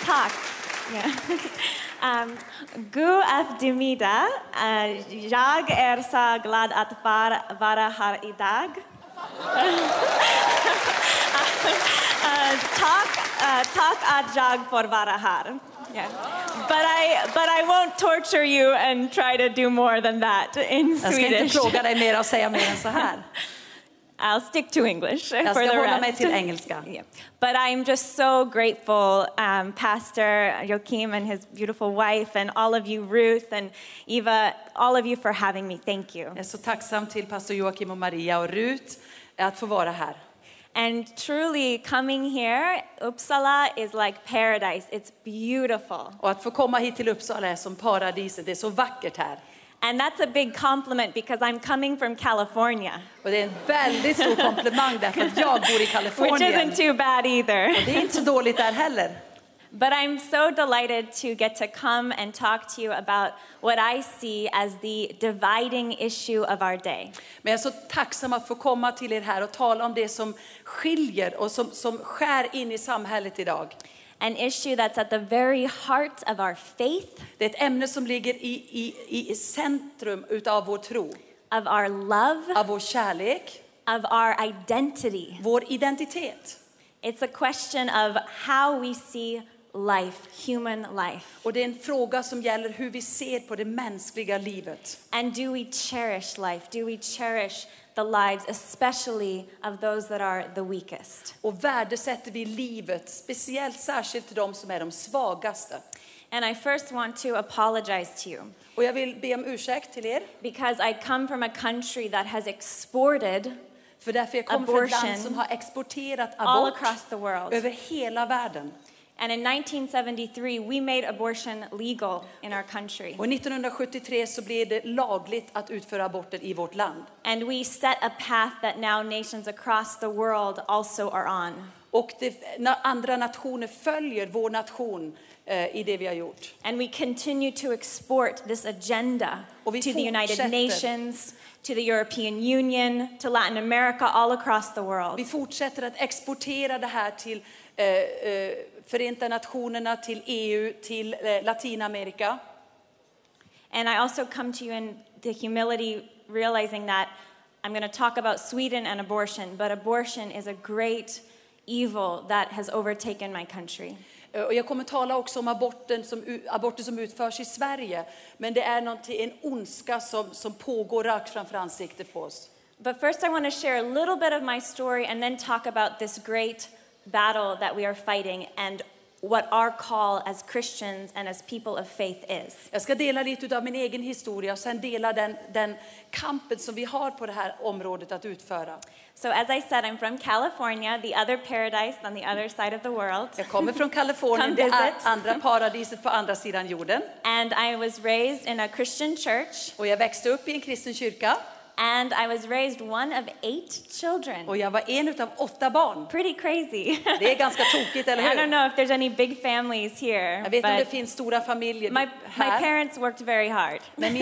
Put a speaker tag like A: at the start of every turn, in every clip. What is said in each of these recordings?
A: Tack. Yeah. God eftermiddag. Jag är så glad att vara här idag. Tack att jag får vara här. Yeah. But I won't torture you and try to do more than that in Swedish.
B: Jag ska inte fråga dig mer och säga mer än så här.
A: I'll stick to English
B: Jag
A: for
B: ska
A: the
B: hålla
A: rest.
B: mig till engelska.
A: Yeah. But I'm just so grateful, Pastor Joachim and his beautiful wife, and all of you, Ruth and Eva, all of you for having me. Thank you.
B: Jag är så tacksam till pastor Joachim och Maria och Ruth att få vara här.
A: And truly coming here, Uppsala is like paradise. It's beautiful.
B: Och att få komma hit till Uppsala är som paradiset. Det är så vackert här.
A: And that's a big compliment because I'm coming from California.
B: Och det är en väldigt stor komplimang därför att jag bor i Kalifornien.
A: Which isn't too bad either.
B: Och det är inte så dåligt där heller.
A: But I'm so delighted to get to come and talk to you about what I see as the dividing issue of our day.
B: Men jag är så tacksam att få komma till er här och tala om det som skiljer och som skär in i samhället idag.
A: An issue that's at the very heart of our faith.
B: Det är ett ämne som ligger i centrum utav vår tro.
A: Of our love.
B: Av vår kärlek.
A: Of our identity.
B: Vår identitet.
A: It's a question of how we see life, human life.
B: Och det är en fråga som gäller hur vi ser på det mänskliga livet.
A: And do we cherish life? Do we cherish the lives, especially of those that are the weakest?
B: Och värdesätter vi livet, speciellt särskilt till de som är de svagaste.
A: And I first want to apologize to you.
B: Och jag vill be om ursäkt till er.
A: Because I come from a country that has exported
B: för därför jag kommer från ett land som har exporterat
A: all
B: abort
A: across the world.
B: Över hela världen.
A: And in 1973 we made abortion legal in our country.
B: Och 1973 så blev det lagligt att utföra aborter i vårt land.
A: And we set a path that now nations across the world also are on.
B: Och andra nationer följer vår nation i det vi har gjort.
A: And we continue to export this agenda to the United Nations, to the European Union, to Latin America, all across the world.
B: Vi fortsätter att exportera det här till Förenta nationerna, till EU, till Latinamerika.
A: And I also come to you in the humility, realizing that I'm going to talk about Sweden and abortion, but abortion is a great evil that has overtaken my country.
B: Och jag kommer tala också om aborter som utförs i Sverige, men det är en ondska som pågår rakt framför ansiktet på oss.
A: But first I want to share a little bit of my story and then talk about this great battle that we are fighting and what our call as Christians and as people of faith is.
B: Jag ska dela lite av min egen historia och sen dela den kampen som vi har på det här området att utföra.
A: So as I said, I'm from California, the other paradise on the other side of the world.
B: Jag kommer från Kalifornien, det andra paradiset på andra sidan jorden.
A: And I was raised in a Christian church.
B: Och jag växte upp i en kristen kyrka.
A: And I was raised one of 8 children.
B: Och jag var en utav 8 barn.
A: Pretty crazy.
B: Det är ganska tokigt, eller hur?
A: I don't know if there's any big families here.
B: Jag vet inte om det finns stora familjer
A: my
B: här.
A: Parents worked very hard.
B: Men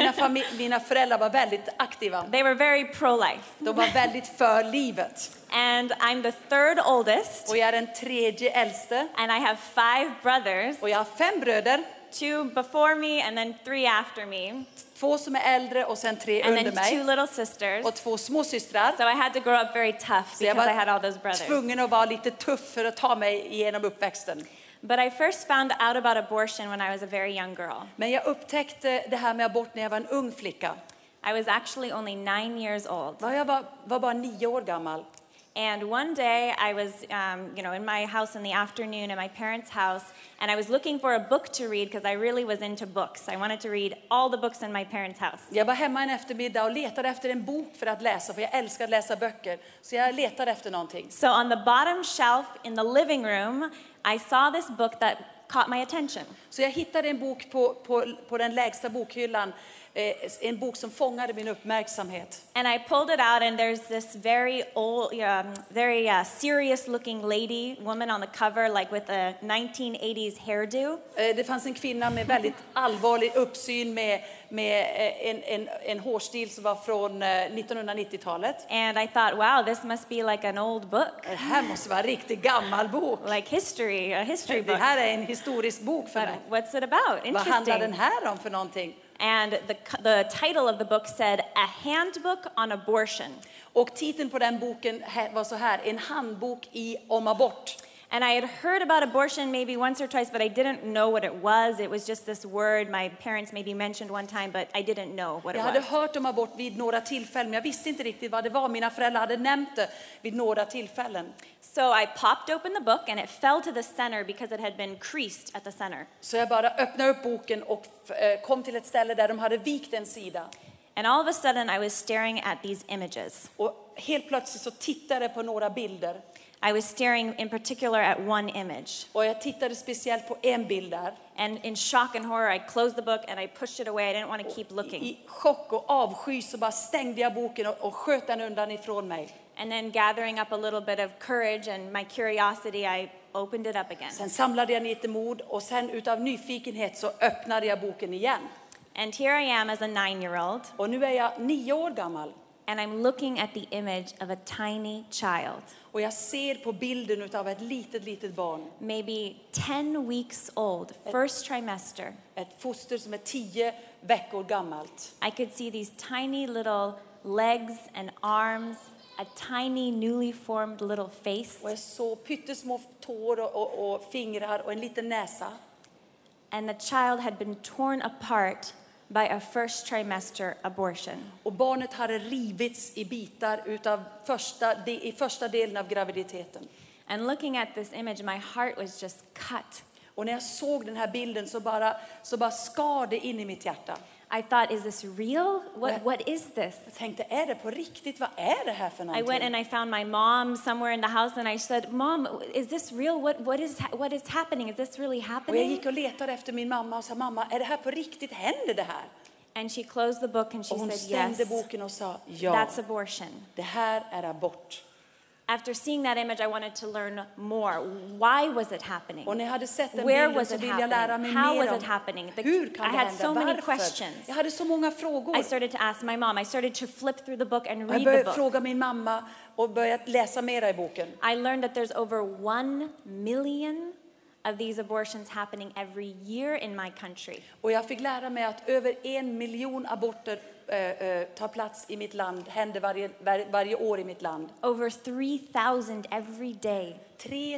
B: mina föräldrar var väldigt aktiva.
A: They were very pro-life.
B: De var väldigt för livet.
A: And I'm the 3rd oldest.
B: Och jag är den 3:e äldste.
A: And I have 5 brothers.
B: Och jag har 5 bröder.
A: 2 before me and then 3 after me.
B: 2 som är äldre och sen 3
A: and
B: under
A: then
B: mig.
A: 2 little sisters.
B: Och 2 små systrar.
A: So I had to grow up very tough because I had all those brothers.
B: Tvungen att vara lite tuff för att ta mig igenom uppväxten.
A: But I first found out about abortion when I was a very young girl.
B: Men jag upptäckte det här med abort när jag var en ung flicka.
A: I was actually only 9 years old.
B: Jag var bara 9 år gammal.
A: And one day I was, in my house in the afternoon in my parents' house, and I was looking for a book to read because I really was into books. I wanted to read all the books in my parents' house.
B: Jag var hemma en eftermiddag och letade efter en bok för att läsa, för jag älskar att läsa böcker. Så jag letade efter någonting.
A: So on the bottom shelf in the living room, I saw this book that caught my attention.
B: Så jag hittade en bok på den lägsta bokhyllan en bok som fångade min uppmärksamhet.
A: And I pulled it out, and there's this very old, very serious-looking woman on the cover, like with a 1980s hairdo.
B: Det fanns en kvinna med väldigt allvarlig uppsyn med en hårstil som var från 1990-talet.
A: And I thought, wow, this must be like an old book.
B: Det här måste vara en riktigt gammal bok.
A: Like a history
B: Det
A: book.
B: här är en historisk bok för
A: But
B: mig.
A: what's it about?
B: Vad handlar
A: Interesting.
B: den här om för någonting?
A: And the title of the book said, A Handbook on Abortion.
B: Och titeln på den boken var så här: En handbok om abort.
A: And I had heard about abortion maybe once or twice, but I didn't know what it was. It was just this word my parents maybe mentioned one time, but I didn't know what it
B: Jag hade
A: was.
B: hört om abort vid några tillfällen, men jag visste inte riktigt vad det var. Mina föräldrar hade nämnt det vid några tillfällen.
A: So I popped open the book, and it fell to the center because it had been creased at the center.
B: Så jag bara öppnade upp boken och kom till ett ställe där de hade vikt en sida.
A: And all of a sudden, I was staring at these images.
B: Och helt plötsligt så tittade jag på några bilder.
A: I was staring in particular at one image.
B: Och jag tittade speciellt på en bild där.
A: And in shock and horror, I closed the book and I pushed it away. I didn't want to keep looking.
B: I chock och avsky så bara stängde jag boken och sköt den undan ifrån mig.
A: And then gathering up a little bit of courage and my curiosity, I opened it up again.
B: Sen samlade jag lite mod och sen utav nyfikenhet så öppnade jag boken igen.
A: And here I am as a 9-year-old.
B: Och nu är jag 9 år gammal.
A: And I'm looking at the image of a tiny child,
B: Och jag ser på bilden utav ett litet barn.
A: maybe 10 weeks old, first trimester.
B: Ett foster som är 10 veckor gammalt.
A: I could see these tiny little legs and arms, a tiny newly formed little face,
B: Och jag såg pyttesmå tår och fingrar och en liten näsa.
A: and the child had been torn apart by a first trimester abortion.
B: Och barnet hade rivits i bitar utav i första delen av graviditeten.
A: And looking at this image, my heart was just cut.
B: Och när jag såg den här bilden så bara skar det in i mitt hjärta.
A: I thought, is this real? What is this?
B: Jag tänkte, är det på riktigt? Vad är det här för
A: I
B: någonting?
A: went and I found my mom somewhere in the house, and I said, Mom, is this real? What is happening? Is this really
B: Och jag
A: happening?
B: gick och letade efter min mamma och sa, mamma, är det här på riktigt? Händer det här?
A: And she closed the book and she
B: Och hon
A: said,
B: stängde
A: yes,
B: boken och sa, ja,
A: that's abortion.
B: det här är abort.
A: After seeing that image, I wanted to learn more. Why was it happening?
B: Och när jag hade sett den
A: Where
B: bilden
A: was
B: så
A: it
B: ville jag lära
A: happening?
B: mig
A: How
B: mer
A: was
B: om
A: it happening?
B: hur kan
A: I
B: det
A: had
B: hända,
A: so many
B: varför?
A: questions.
B: Jag hade så många frågor.
A: I started to ask my mom. I started to flip through the book and
B: Jag
A: read the
B: började
A: book.
B: fråga min mamma och började läsa mera i boken.
A: I learned that there's over 1 million of these abortions happening every year in my country.
B: Och jag fick lära mig att över 1 miljon aborter tar plats i mitt land, händer varje år i mitt land.
A: Over 3,000 every day.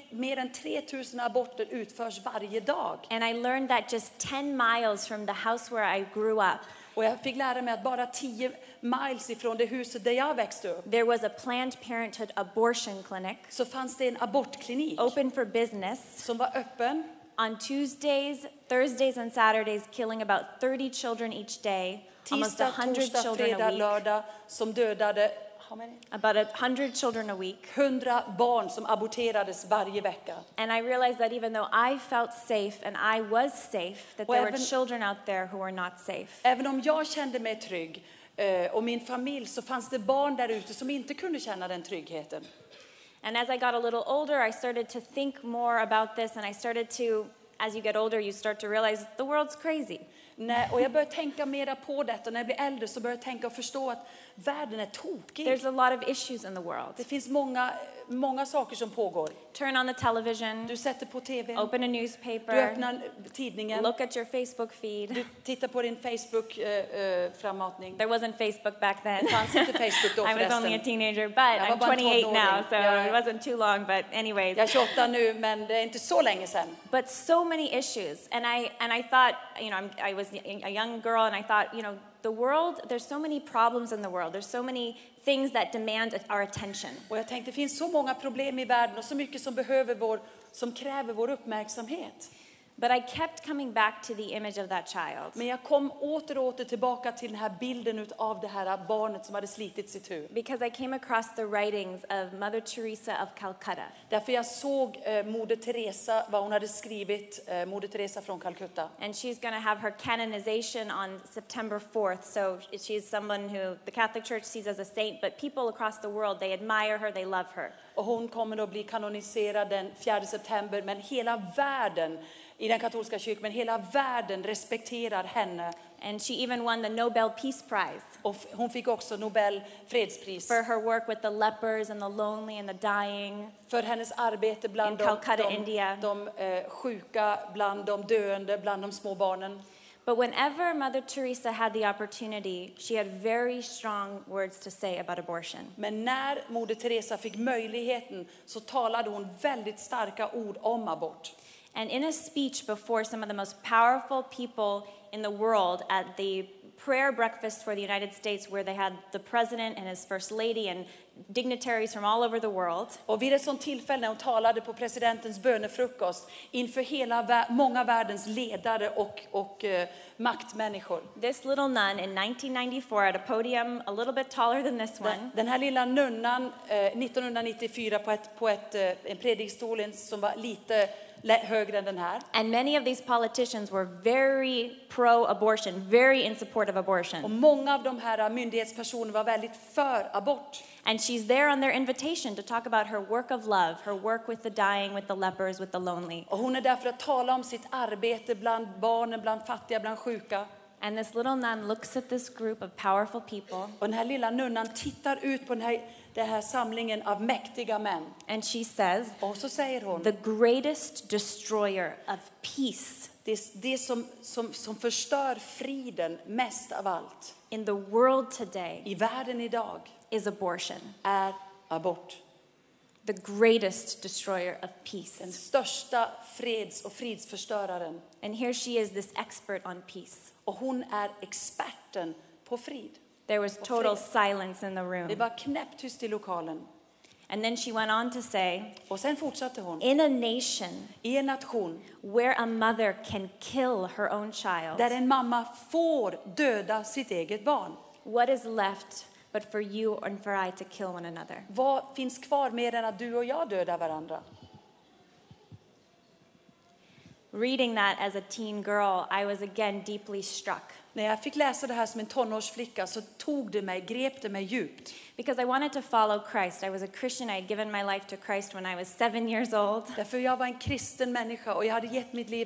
B: Mer än 3000 aborter utförs varje dag.
A: And I learned that just 10 miles from the house where I grew up,
B: Och jag fick lära mig att bara 10 miles ifrån det huset där jag växte upp
A: there was a Planned Parenthood abortion clinic
B: så fanns det en abortklinik
A: open for business
B: som var öppen
A: on Tuesdays, Thursdays, and Saturdays, killing about 30 children each day, almost
B: tisdag,
A: 100
B: torsdag,
A: children a
B: fredag,
A: week,
B: lördag som dödade
A: about 100 children a week.
B: 100 barn som aborterades varje vecka.
A: And I realized that even though I felt safe and I was safe, that there were children out there who were not safe.
B: Även om jag kände mig trygg och min familj så fanns det barn där ute som inte kunde känna den tryggheten.
A: And as I got a little older, I started to think more about this, and I started to, as you get older, you start to realize the world's crazy.
B: Och jag började tänka mera på detta. När jag blir äldre så började jag tänka och förstå att världen är tokig.
A: There's a lot of issues in the world.
B: Det finns många saker som pågår.
A: Turn on the television,
B: Du sätter på TV,
A: open a
B: du
A: newspaper,
B: öppnar tidningen,
A: look at your Facebook feed.
B: du tittar på din Facebook-frammatning.
A: There wasn't Facebook back then.
B: Det fanns inte Facebook då
A: I was only a
B: förresten.
A: teenager, but
B: Jag var
A: I'm
B: bara en
A: 28 now,
B: tonåring.
A: so
B: Ja.
A: it wasn't too long, but anyways.
B: Jag är 28 nu, men det är inte så länge sedan.
A: But so many issues, and I thought, I was a young girl, and I thought, the world, there's so many problems in the world. There's so many things that demand our attention.
B: Och jag tänkte, det finns så många problem i världen och så mycket som kräver vår uppmärksamhet.
A: But I kept coming back to the image of that child.
B: Men jag kom åter och åter tillbaka till den här bilden av det här barnet som hade slitits itu.
A: Because I came across the writings of Mother Teresa of Calcutta.
B: Därför jag såg Moder Teresa, vad hon hade skrivit, Moder Teresa från Calcutta.
A: And she's going to have her canonization on September 4th. So she's someone who the Catholic Church sees as a saint, but people across the world, they admire her, they love her.
B: Och hon kommer att bli kanoniserad den 4 september, men hela världen i den katolska kyrkan, men hela världen respekterar henne.
A: And she even won the Nobel Peace Prize.
B: Och hon fick också Nobel fredspris.
A: For her work with the lepers and the lonely and the dying.
B: För hennes arbete bland de sjuka, bland de döende, bland de små barnen.
A: But whenever Mother Teresa had the opportunity, she had very strong words to say about abortion.
B: Men när Moder Teresa fick möjligheten så talade hon väldigt starka ord om abort.
A: And in a speech before some of the most powerful people in the world at the prayer breakfast for the United States, where they had the president and his first lady and dignitaries from all over the world.
B: Och vid ett sånt tillfälle när hon talade på presidentens bönefrukost inför många världens ledare och maktmänniskor.
A: This little nun in 1994 at a podium a little bit taller than this one.
B: Den här lilla nunnan 1994 på en predikstol som var lite högre än den här.
A: And many of these politicians were very pro-abortion, very in support of abortion.
B: Och många av de här myndighetspersonerna var väldigt för abort.
A: And she's there on their invitation to talk about her work of love, her work with the dying, with the lepers, with the lonely.
B: Och hon är där för att tala om sitt arbete bland barnen, bland fattiga, bland sjuka.
A: And this little nun looks at this group of powerful people.
B: Och den här lilla nunnan tittar ut på den här samlingen av mäktiga män.
A: And she says,
B: och så säger hon,
A: the greatest destroyer of peace.
B: Det som förstör friden mest av allt.
A: In the world today.
B: I världen idag.
A: Is abortion.
B: Är abort.
A: The greatest destroyer of peace.
B: Den största fridsförstöraren.
A: And here she is, this expert on peace.
B: Och hon är experten på frid.
A: There was total silence in the room.
B: Det var knäpptyst i lokalen.
A: And then she went on to say,
B: och sen fortsatte hon.
A: In a nation,
B: i en nation,
A: where a mother can kill her own child.
B: Där en mamma får döda sitt eget barn.
A: What is left but for you and for I to kill one another?
B: Vad finns kvar mer än att du och jag dödar varandra?
A: Reading that as a teen girl, I was again deeply struck.
B: När jag fick läsa det här som en tonårsflicka så grep det mig djupt.
A: Because I wanted to follow Christ. I was a Christian. I had given my life to Christ when I was 7 years old.
B: Därför jag var en kristen människa och jag hade gett mitt liv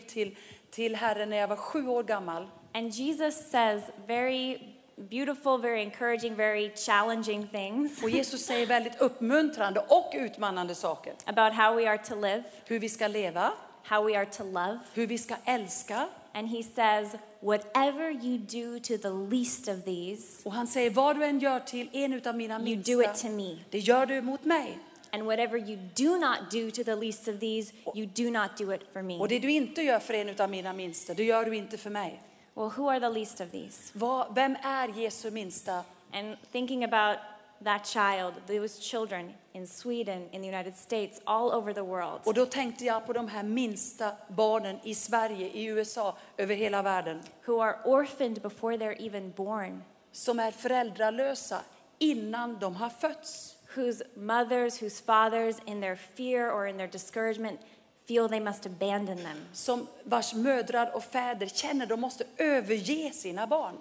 B: till Herren när jag var 7 år gammal.
A: And Jesus says very beautiful, very encouraging, very challenging things.
B: Och Jesus säger väldigt uppmuntrande och utmanande saker.
A: About how we are to live.
B: Hur vi ska leva.
A: How we are to love.
B: Hur vi ska älska.
A: And he says, whatever you do to the least of these.
B: Och han säger, vad du än gör till en utav mina minsta.
A: You do it to me.
B: Det gör du mot mig.
A: And whatever you do not do to the least of these, you do not do it for me.
B: Och det du inte gör för en utav mina minsta, det gör du inte för mig.
A: Well, who are the least of these?
B: Vem är Jesu minsta?
A: And thinking about that child, those children in Sweden, in the United States, all over the world.
B: Och då tänkte jag på de här minsta barnen i Sverige, i USA, över hela världen.
A: Who are orphaned before they're even born.
B: Som är föräldralösa innan de har fötts.
A: Whose mothers, whose fathers, in their fear or in their discouragement, feel they must abandon them.
B: Som vars mödrar och fäder känner de måste överge sina barn.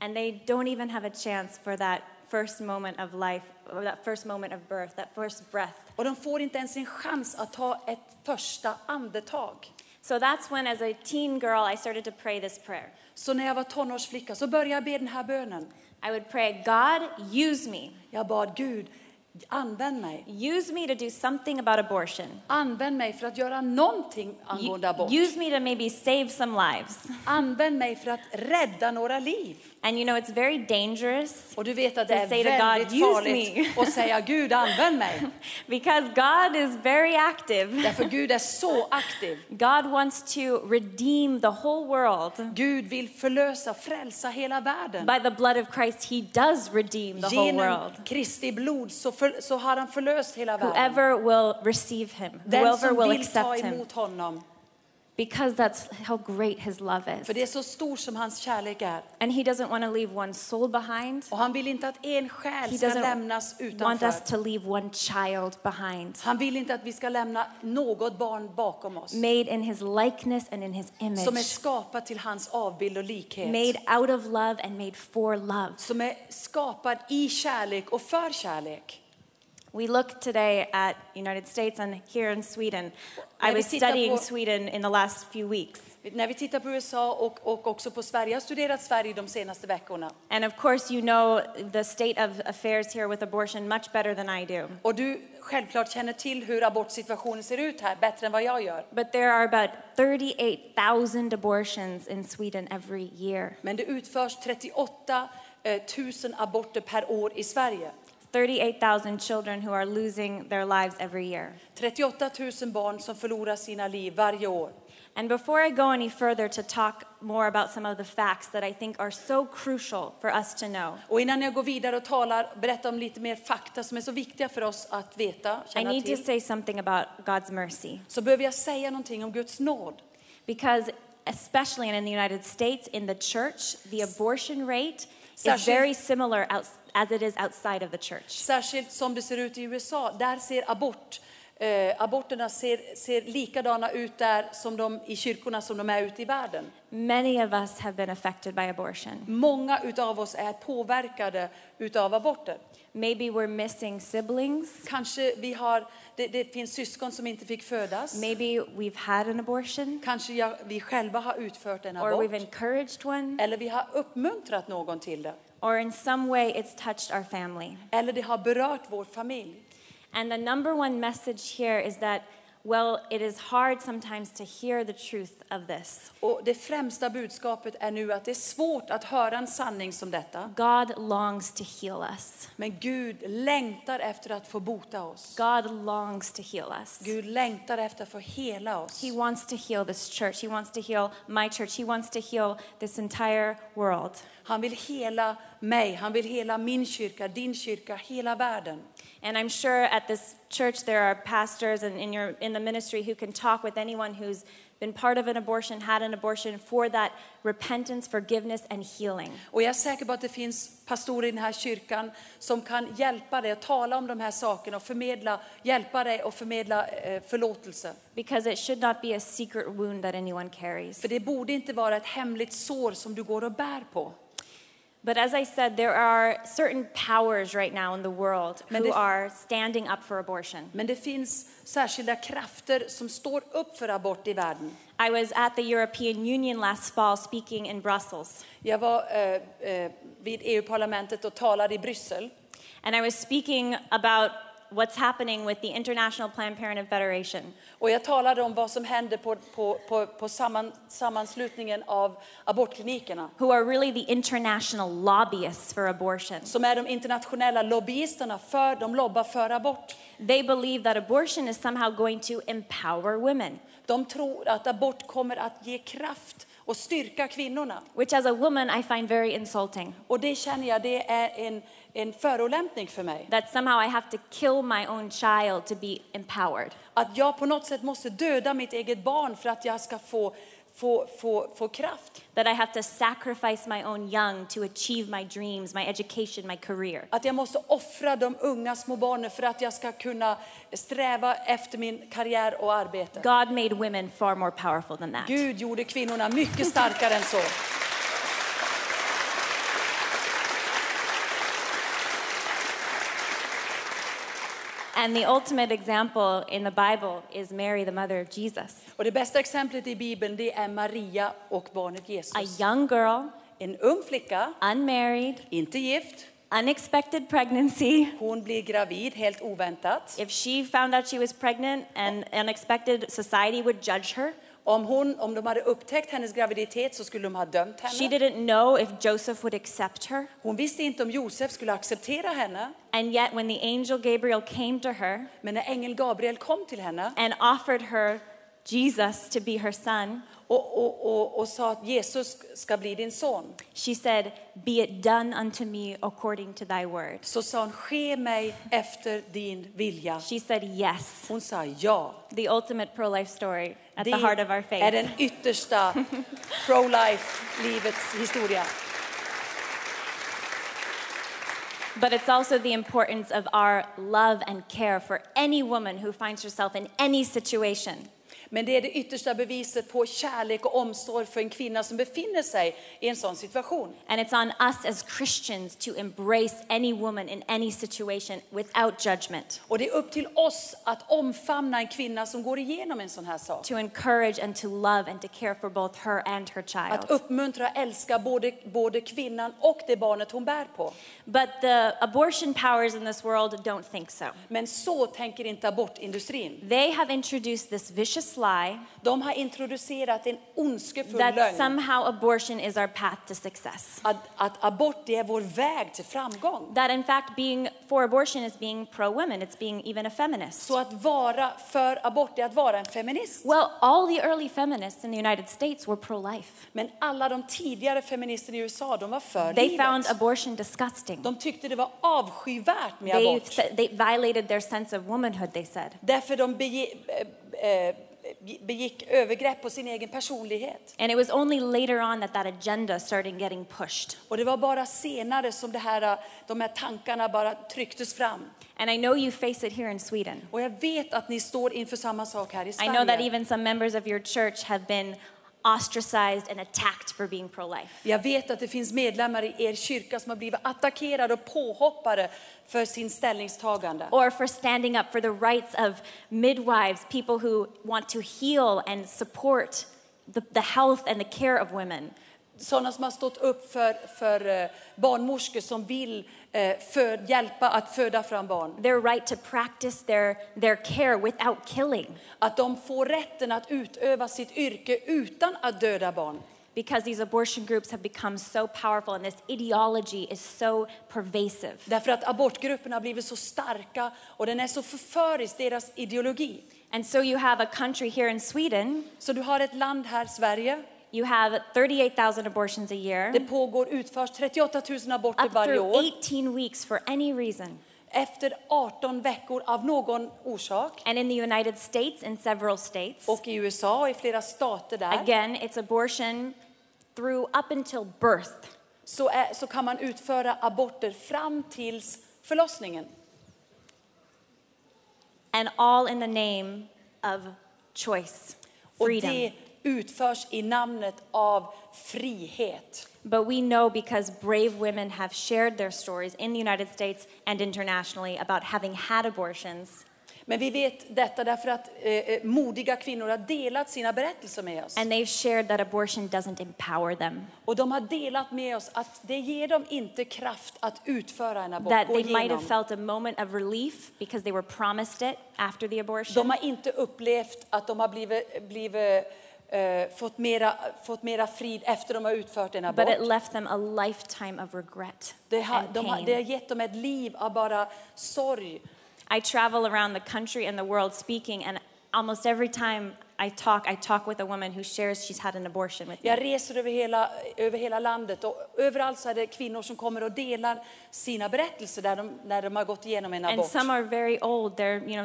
A: And they don't even have a chance for that first moment of life, or that first moment of birth, that first breath.
B: Och de får inte ens en chans att ta ett första andetag.
A: So that's when, as a teen girl, I started to pray this prayer.
B: Så när jag var tonårsflicka så började jag be den här bönen.
A: I would pray, God, use me.
B: Jag bad Gud, använd mig.
A: Use me to do something about abortion.
B: Använd mig för att göra någonting angående abort.
A: Use me to maybe save some lives.
B: Använd mig för att rädda några liv.
A: And you know, it's very dangerous.
B: Och du vet att det är
A: say to
B: väldigt
A: God, use
B: farligt att säga Gud, använd mig.
A: Because God is very active.
B: Därför Gud är så aktiv.
A: God wants to redeem the whole world.
B: Gud vill frälsa hela världen.
A: By the blood of Christ, he does redeem the whole world.
B: Genom Kristi blod så har han förlöst hela världen.
A: Whoever will receive him,
B: Den
A: whoever
B: som
A: will
B: vill
A: accept
B: ta
A: him.
B: emot honom.
A: Because that's how great his love is.
B: För det är så stor som hans kärlek är.
A: And he doesn't want to leave one soul behind.
B: Och han vill inte att en
A: He
B: själ ska
A: doesn't
B: lämnas
A: want
B: utanför.
A: us to leave one child behind.
B: Han vill inte att vi ska lämna något barn bakom oss.
A: Made in his likeness and in his image.
B: Som är skapat till hans avbild och likhet.
A: Made out of love and made for love.
B: Som är skapad i kärlek och för kärlek.
A: We look today at United States and here in Sweden. I was studying Sweden in the last few weeks.
B: När vi tittar på USA och också på Sverige, jag har studerat Sverige de senaste veckorna.
A: And of course you know the state of affairs here with abortion much better than I do.
B: Och du självklart känner till hur abortsituationen ser ut här bättre än vad jag gör.
A: But there are about 38,000 abortions in Sweden every year.
B: Men det utförs 38 000 aborter per år i Sverige.
A: 38,000 children who are losing their lives every year.
B: 38 000 barn som förlorar sina liv varje år.
A: And before I go any further to talk more about some of the facts that I think are so crucial for us to know.
B: Och innan jag går vidare och berättar om lite mer fakta som är så viktiga för oss att veta,
A: I
B: känna
A: need to
B: till.
A: say something about God's mercy.
B: Så behöver jag säga någonting om Guds nåd.
A: Because especially in the United States, in the church, the abortion rate is very similar as it is outside of the church.
B: Särskilt som det ser ut i USA, där ser aborterna ser likadana ut där som de i kyrkorna som de är ute i världen.
A: Many of us have been affected by abortion.
B: Många utav oss är påverkade utav aborter.
A: Maybe we're missing siblings.
B: Kanske det finns syskon som inte fick födas.
A: Maybe we've had an abortion.
B: Kanske vi själva har utfört en
A: Or
B: abort.
A: we've encouraged one.
B: Eller vi har uppmuntrat någon till det.
A: Or in some way it's touched our family.
B: Eller det har berört vår familj.
A: And the number one message here is that, well, it is hard sometimes to hear the truth of this.
B: Och det främsta budskapet är nu att det är svårt att höra en sanning som detta.
A: God longs to heal us.
B: Men Gud längtar efter att få bota oss.
A: God longs to heal us.
B: Gud längtar efter att få hela oss.
A: He wants to heal this church. He wants to heal my church. He wants to heal this entire world.
B: Han vill hela mig, han vill hela min kyrka, din kyrka, hela världen.
A: And I'm sure at this church there are pastors and in the ministry who can talk with anyone who's been part of an abortion, had an abortion, for that repentance, forgiveness and healing.
B: Och jag är säker på att det finns pastorer i den här kyrkan som kan hjälpa dig att tala om de här sakerna och hjälpa dig att förmedla förlåtelse.
A: Because it should not be a secret wound that anyone carries.
B: För det borde inte vara ett hemligt sår som du går och bär på.
A: But as I said, there are certain powers right now in the world who are standing up for abortion.
B: Men det finns särskilda krafter som står upp för abort i världen.
A: I was at the European Union last fall speaking in Brussels.
B: Jag var vid EU-parlamentet och talade i Bryssel.
A: And I was speaking about what's happening with the International Planned Parenthood Federation.
B: Och jag talade om vad som händer på sammanslutningen av abortklinikerna.
A: Who are really the international lobbyists for abortion.
B: Som är de internationella lobbyisterna de lobbar för abort.
A: They believe that abortion is somehow going to empower women.
B: De tror att abort kommer att ge kraft och styrka kvinnorna.
A: Which as a woman I find very insulting.
B: Och det känner jag, det är en förolämpning för mig.
A: That somehow I have to kill my own child to be empowered.
B: Att jag på något sätt måste döda mitt eget barn för att jag ska få kraft.
A: That I have to sacrifice my own young to achieve my dreams, my education, my career.
B: Att jag måste offra de unga små barnen för att jag ska kunna sträva efter min karriär och arbete.
A: God made women far more powerful than that.
B: Gud gjorde kvinnorna mycket starkare än så.
A: And the ultimate example in the Bible is Mary, the mother of Jesus.
B: Och det bästa exemplet i Bibeln, det är Maria och barnet Jesus.
A: A young girl,
B: En ung flicka,
A: unmarried,
B: inte gift.
A: unexpected pregnancy.
B: Hon blir gravid helt oväntat.
A: If she found out she was pregnant and unexpected, society would judge her.
B: Om de hade upptäckt hennes graviditet så skulle de ha dömt henne.
A: She didn't know if Joseph would accept her.
B: Hon visste inte om Josef skulle acceptera henne.
A: And yet when the angel Gabriel came to her
B: Men när ängel Gabriel kom till henne
A: and offered her Jesus to be her son,
B: och sa att Jesus ska bli din son,
A: she said, "Be it done unto me according to thy word."
B: så sa hon, ske mig efter din vilja.
A: She said yes.
B: Hon sa ja.
A: The ultimate pro-life story at
B: Det
A: the heart of our
B: är
A: faith.
B: den yttersta pro-life livets historia.
A: But it's also the importance of our love and care for any woman who finds herself in any situation.
B: Men det är det yttersta beviset på kärlek och omsorg för en kvinna som befinner sig i en sån situation.
A: And it's on us as Christians to embrace any woman in any situation without judgment.
B: Och det är upp till oss att omfamna en kvinna som går igenom en sån här sak.
A: To encourage and to love and to care for both her and her child.
B: Att uppmuntra och älska både kvinnan och det barnet hon bär på.
A: But the abortion powers in this world don't think so.
B: Men så tänker inte abortindustrin.
A: They have introduced this vicious lie
B: De har introducerat en ondskefull
A: that
B: lögn.
A: somehow abortion is our path to success.
B: Att abort det är vår väg till framgång.
A: That in fact being for abortion is being pro-women, it's being even a feminist.
B: Så att vara för abort är att vara en feminist.
A: Well, all the early feminists in the United States were pro-life.
B: Men alla de tidigare feministerna i USA, de var för
A: They
B: livet.
A: found abortion disgusting.
B: De tyckte det var avskyvärt med abort.
A: They violated their sense of womanhood, they said.
B: Därför de begick övergrepp på sin egen personlighet.
A: And it was only later on that agenda started getting pushed.
B: Och det var bara senare som de här tankarna bara trycktes fram.
A: And I know you face it here in Sweden.
B: Och jag vet att ni står inför samma sak här i
A: I
B: Sverige.
A: know that even some members of your church have been ostracized and attacked for being pro-life.
B: Jag vet att det finns medlemmar i er kyrka som har blivit attackerade och påhoppade för sin ställningstagande.
A: Or for standing up for the rights of midwives, people who want to heal and support the health and the care of women.
B: Sådana som har stått upp för barnmorskor som vill hjälpa att föda fram barn.
A: Their right to practice their care without killing.
B: Att de får rätten att utöva sitt yrke utan att döda barn.
A: Because these abortion groups have become so powerful and this ideology is so pervasive.
B: Därför att abortgrupperna har blivit så starka och den är så förförisk, deras ideologi.
A: And so you have a country here in Sweden.
B: Så du har ett land här, Sverige.
A: You have 38,000 abortions a year.
B: Det utförs 38 000 aborter
A: Up
B: varje
A: through
B: år.
A: 18 weeks for any reason.
B: Efter 18 veckor av någon orsak.
A: And in the United States, in several states.
B: Och i USA och i flera stater där.
A: Again, it's abortion up until birth.
B: Så kan man utföra aborter fram tills förlossningen.
A: And all in the name of choice, freedom.
B: Och det utförs i namnet av frihet.
A: But we know because brave women have shared their stories in the United States and internationally about having had abortions.
B: Men vi vet detta därför att modiga kvinnor har delat sina berättelser med oss.
A: And they've shared that abortion doesn't empower them.
B: Och de har delat med oss att det ger dem inte kraft att utföra en abort.
A: That they might have felt a moment of relief because they were promised it after the abortion.
B: De har inte upplevt att de har fått mera frid efter de har utfört en abort.
A: But it left them a lifetime of regret and pain.
B: Det har gett dem ett liv av bara sorg.
A: I travel around the country and the world speaking, and almost every time I talk with a woman who shares she's had an abortion with me.
B: Jag reser över hela landet och överallt så är det kvinnor som kommer och delar sina berättelser när de har gått igenom en abort.
A: And some are very old.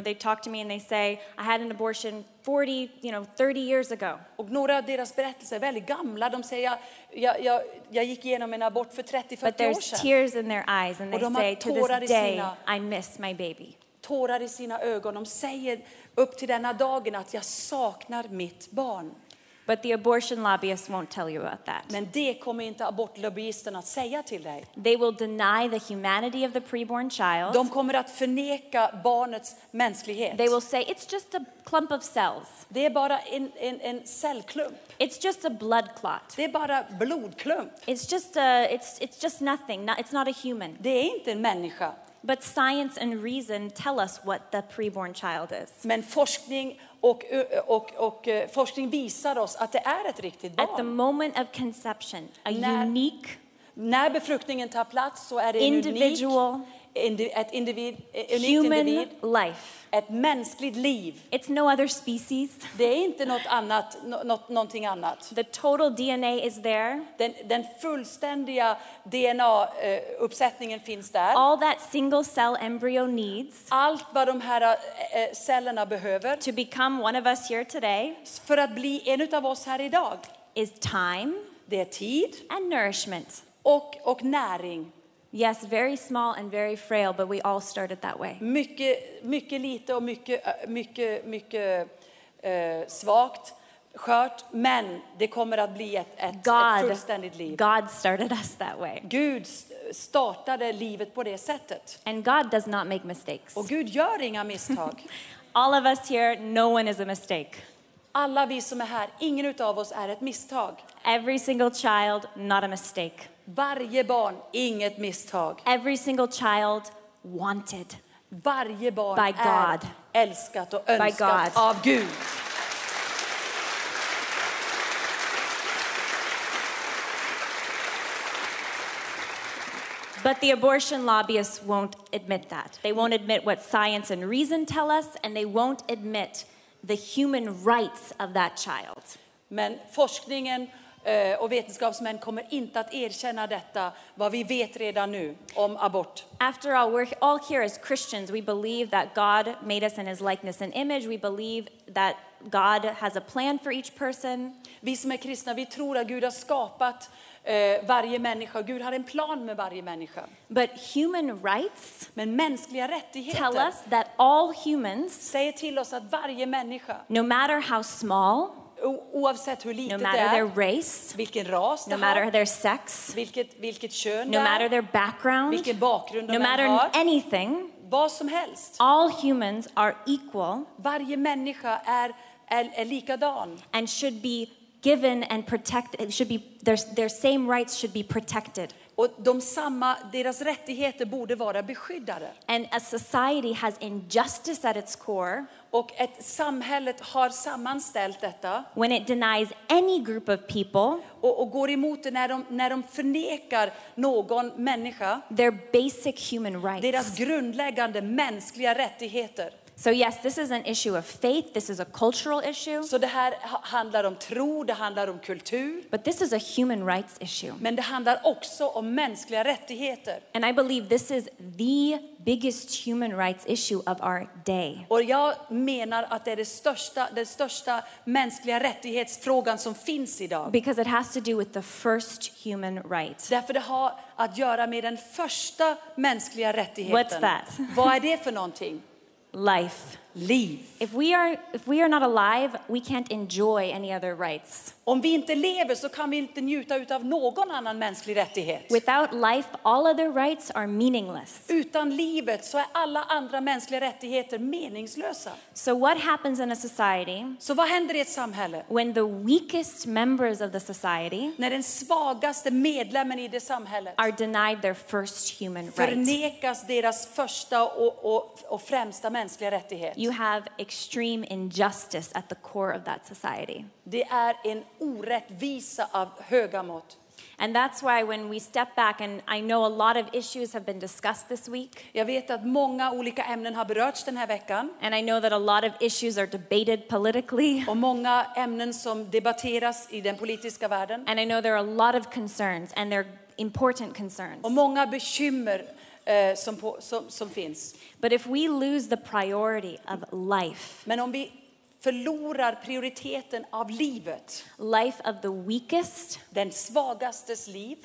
A: They talk to me and they say, I had an abortion 30 years ago.
B: Och några av deras berättelser är väldigt gamla. De säger jag gick igenom en abort för 30-40
A: But
B: år
A: there's
B: sedan.
A: tears in their eyes and
B: Och
A: they
B: de har
A: say, to
B: tårar i
A: this day,
B: sina-
A: I miss my baby.
B: Tårar i sina ögon. De säger upp till denna dagen att jag saknar mitt barn.
A: But the abortion lobbyists won't tell you about that.
B: Men det kommer inte abortlobbyisterna att säga till dig.
A: They will deny the humanity of the preborn child.
B: De kommer att förneka barnets mänsklighet.
A: They will say, it's just a clump of cells.
B: Det är bara en cellklump.
A: It's just a blood clot.
B: Det är bara blodklump.
A: It's just nothing. It's not a human.
B: Det är inte en människa.
A: But science and reason tell us what the preborn child is.
B: Men forskning och forskning visar oss att det är ett riktigt
A: At the
B: barn.
A: moment of conception, a unique
B: När befruktningen tar plats så är det en
A: individual
B: ett unikt
A: human
B: individ,
A: life.
B: ett mänskligt liv.
A: It's no other species.
B: Det är inte någonting annat.
A: The total DNA is there.
B: Den fullständiga DNA-uppsättningen finns där.
A: All that single cell embryo needs
B: Allt vad de här cellerna behöver
A: to become one of us here today
B: för att bli en av oss här idag.
A: is time
B: Det är tid
A: and nourishment.
B: och näring.
A: Yes, very small and very frail, but we all started that way.
B: Mycket lite och mycket svagt, skört, men det kommer att bli ett fullständigt liv.
A: God started us that way.
B: Gud startade livet på det sättet.
A: And God does not make mistakes.
B: Och Gud gör inga misstag.
A: All of us here, no one is a mistake.
B: Alla vi som är här, ingen utav oss är ett misstag.
A: Every single child, not a mistake.
B: Varje barn, inget misstag.
A: Every single child wanted.
B: Varje barn
A: By
B: är
A: God.
B: älskat och önskat
A: God.
B: av Gud.
A: But the abortion lobbyists won't admit that. They won't admit what science and reason tell us, and they won't admit the human rights of that child.
B: Men forskningen och vetenskapsmän kommer inte att erkänna detta, vad vi vet redan nu om abort.
A: After all, we're all here as Christians. We believe that God made us in his likeness and image. We believe that God has a plan for each person.
B: Vi som är kristna, vi tror att Gud har skapat varje människa. Gud har en plan med varje människa.
A: But human rights
B: Men mänskliga
A: tell
B: rättigheter
A: us that all humans,
B: säger till oss att varje människa,
A: no matter how small,
B: oavsett hur
A: no
B: litet det
A: matter their
B: är,
A: race,
B: vilken ras det
A: no matter
B: har,
A: their sex,
B: vilket kön
A: no
B: det
A: matter
B: är,
A: their background,
B: vilken bakgrund
A: no
B: de
A: matter
B: har,
A: anything,
B: vad som helst.
A: all humans are equal
B: Varje människa är likadan.
A: and should be given and protected. Should be their same rights should be protected.
B: Och deras rättigheter borde vara beskyddade.
A: And a society has injustice at its core
B: Och ett samhälle har sammanställt detta
A: when it denies any group of people
B: och går emot det när de förnekar någon människa
A: their basic human rights.
B: deras grundläggande mänskliga rättigheter.
A: So yes, this is an issue of faith. This is a cultural issue.
B: Så det här handlar om tro, det handlar om kultur.
A: But this is a human rights issue.
B: Men det handlar också om mänskliga rättigheter.
A: And I believe this is the biggest human rights issue of our day.
B: Och jag menar att det är den största mänskliga rättighetsfrågan som finns idag.
A: Because it has to do with the first human right.
B: Därför det har att göra med den första mänskliga rättigheten.
A: What's that?
B: Vad är det för någonting?
A: Life.
B: Liv.
A: If we are not alive, we can't enjoy any other rights.
B: Om vi inte lever så kan vi inte njuta utav någon annan mänsklig rättighet.
A: Without life, all other rights are meaningless.
B: Utan livet så är alla andra mänskliga rättigheter meningslösa.
A: So what happens in a society
B: Så vad händer i ett samhälle?
A: when the weakest members of the society
B: När den svagaste medlemmen i det samhället
A: are denied their first human right?
B: förnekas deras första och främsta mänskliga rättighet.
A: You have extreme injustice at the core of that society.
B: Det är en orättvisa av höga mått.
A: And that's why when we step back, and I know a lot of issues have been discussed this week.
B: Jag vet att många olika ämnen har berörts den här veckan.
A: And I know that a lot of issues are debated politically.
B: Och många ämnen som debatteras i den politiska världen.
A: And I know there are a lot of concerns, and they're important concerns.
B: Och många bekymmer som finns.
A: But if we lose the priority of life,
B: Men om vi förlorar prioriteten av livet,
A: life of the weakest,
B: den svagastes liv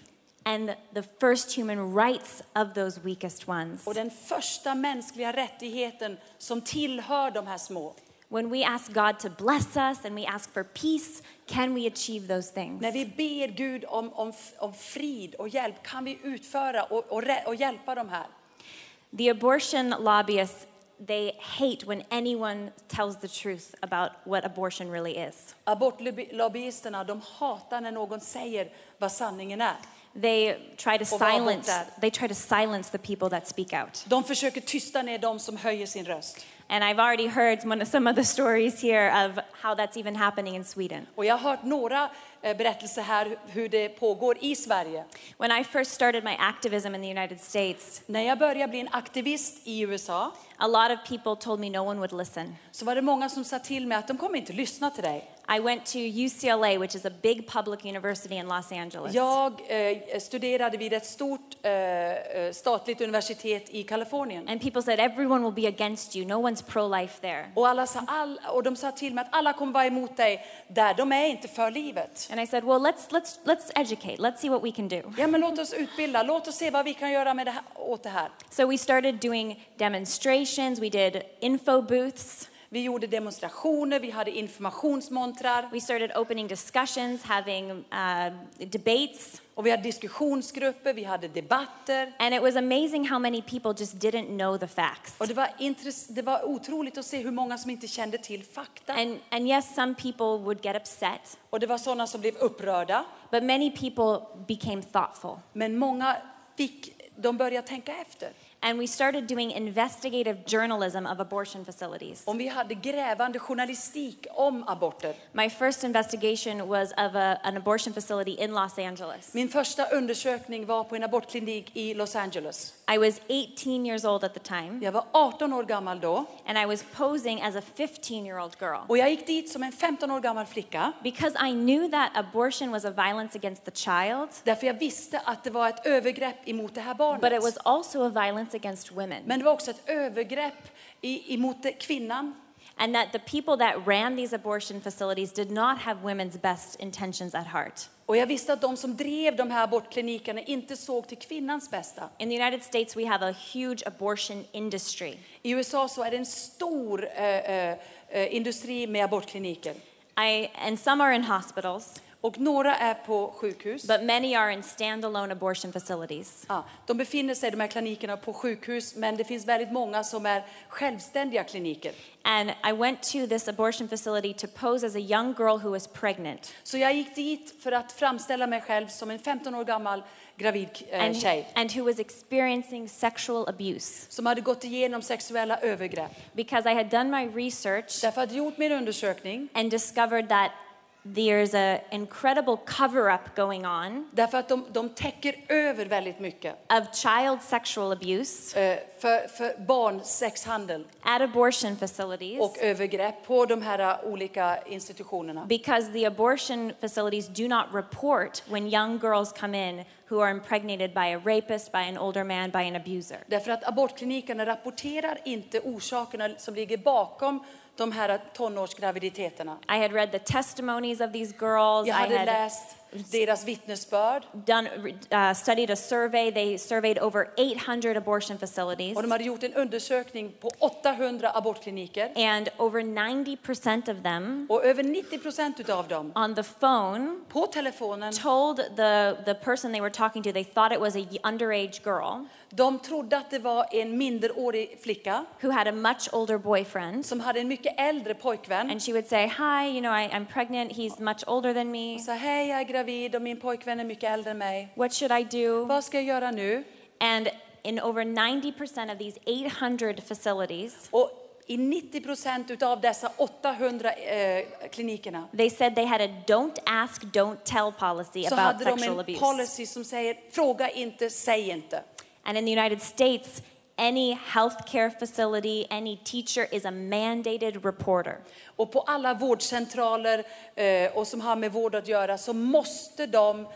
A: and the first human rights of those weakest ones,
B: och den första mänskliga rättigheten som tillhör de här små.
A: when we ask God to bless us and we ask for peace, can we achieve those things?
B: När vi ber Gud om frid och hjälp kan vi utföra och hjälpa de här.
A: The abortion lobbyists, they hate when anyone tells the truth about what abortion really is.
B: Abortlobbyisterna, de hatar när någon säger vad sanningen är.
A: they try to
B: Och vara
A: silence.
B: där.
A: They try to silence the people that speak out.
B: De försöker tysta ner de som höjer sin röst.
A: And I've already heard some of the stories here of how that's even happening in Sweden.
B: Och jag har hört några berättelser här hur det pågår i Sverige.
A: When I first started my activism in the United States,
B: När jag började bli en aktivist i USA
A: a lot of people told me no one would listen.
B: så var det många som sa till mig att de kommer inte lyssna till dig.
A: I went to UCLA, which is a big public university in Los Angeles.
B: Jag studerade vid ett stort statligt universitet i Kalifornien.
A: And people said everyone will be against you. No one's pro-life there.
B: Och de sa till mig att alla kommer vara emot dig där. De är inte för livet.
A: And I said, well, let's educate. Let's see what we can do.
B: Ja, men låt oss utbilda. Låt oss se vad vi kan göra med det här, åt det här.
A: So we started doing demonstrations. We did info booths.
B: Vi gjorde demonstrationer, vi hade informationsmontrar.
A: We started opening discussions, having debates.
B: Och vi hade diskussionsgrupper, vi hade debatter.
A: And it was amazing how many people just didn't know the facts.
B: Och det var otroligt att se hur många som inte kände till fakta.
A: And yes, some people would get upset.
B: Och det var sådana som blev upprörda.
A: But many people became thoughtful.
B: Men många de började tänka efter.
A: And we started doing investigative journalism of abortion facilities.
B: Om vi hade grävande journalistik om aborter.
A: My first investigation was of an abortion facility in Los Angeles.
B: Min första undersökning var på en abortklinik i Los Angeles.
A: I was 18 years old at the time.
B: Jag var 18 år gammal då.
A: And I was posing as a 15-year-old girl.
B: Och jag gick dit som en 15 år gammal flicka.
A: Because I knew that abortion was a violence against the child.
B: Därför jag visste att det var ett övergrepp emot det här barnet.
A: But it was also a violence against women.
B: Men det var också ett övergrepp emot kvinnan.
A: And that the people that ran these abortion facilities did not have women's best intentions at heart.
B: Och jag visste att de som drev de här abortklinikerna inte såg till kvinnans bästa.
A: In the United States we have a huge abortion industry.
B: I USA så är det en stor industri med abortkliniker.
A: And some are in hospitals.
B: Och några är på sjukhus.
A: But many are in standalone abortion facilities.
B: Ja, de befinner sig, de här klinikerna, på sjukhus, men det finns väldigt många som är självständiga kliniker.
A: And I went to this abortion facility to pose as a young girl who was pregnant.
B: Så jag gick dit för att framställa mig själv som en 15 år gammal gravid tjej.
A: And who was experiencing sexual abuse.
B: Som hade gått igenom sexuella övergrepp.
A: Because I had done my research.
B: Därför hade jag gjort min undersökning.
A: And discovered that there's a incredible cover-up going on.
B: Därför att de täcker över väldigt mycket.
A: Of child sexual abuse.
B: För barnsexhandel.
A: At abortion facilities.
B: Och övergrepp på de här olika institutionerna.
A: Because the abortion facilities do not report when young girls come in who are impregnated by a rapist, by an older man, by an abuser.
B: Därför att abortklinikerna rapporterar inte orsakerna som ligger bakom de här tonårsgraviditeterna.
A: I had read the testimonies of these girls.
B: Jag hade läst deras vittnesbörd.
A: Studied a survey. They surveyed over 800 abortion facilities.
B: Och de hade gjort en undersökning på 800 abortkliniker.
A: And over 90% of them.
B: Och över 90% utav dem.
A: On the phone.
B: På telefonen.
A: Told the person they were talking to they thought it was a underage girl.
B: De trodde att det var en minderårig flicka.
A: Who had a much older boyfriend.
B: Som hade en mycket äldre pojkvän.
A: And she would say, hi, you know, I'm pregnant. He's much older than me.
B: Så hej, jag är gravid och min pojkvän är mycket äldre än mig.
A: What should I do?
B: Vad ska jag göra nu?
A: And in over 90% of these 800 facilities.
B: Och i 90% utav dessa 800 klinikerna.
A: They said they had a don't ask, don't tell policy about sexual abuse.
B: Så hade de en policy som säger fråga inte, säg inte.
A: And in the United States, any healthcare facility, any teacher is a mandated reporter.
B: Och på alla vårdcentraler och som har med vård att göra så måste de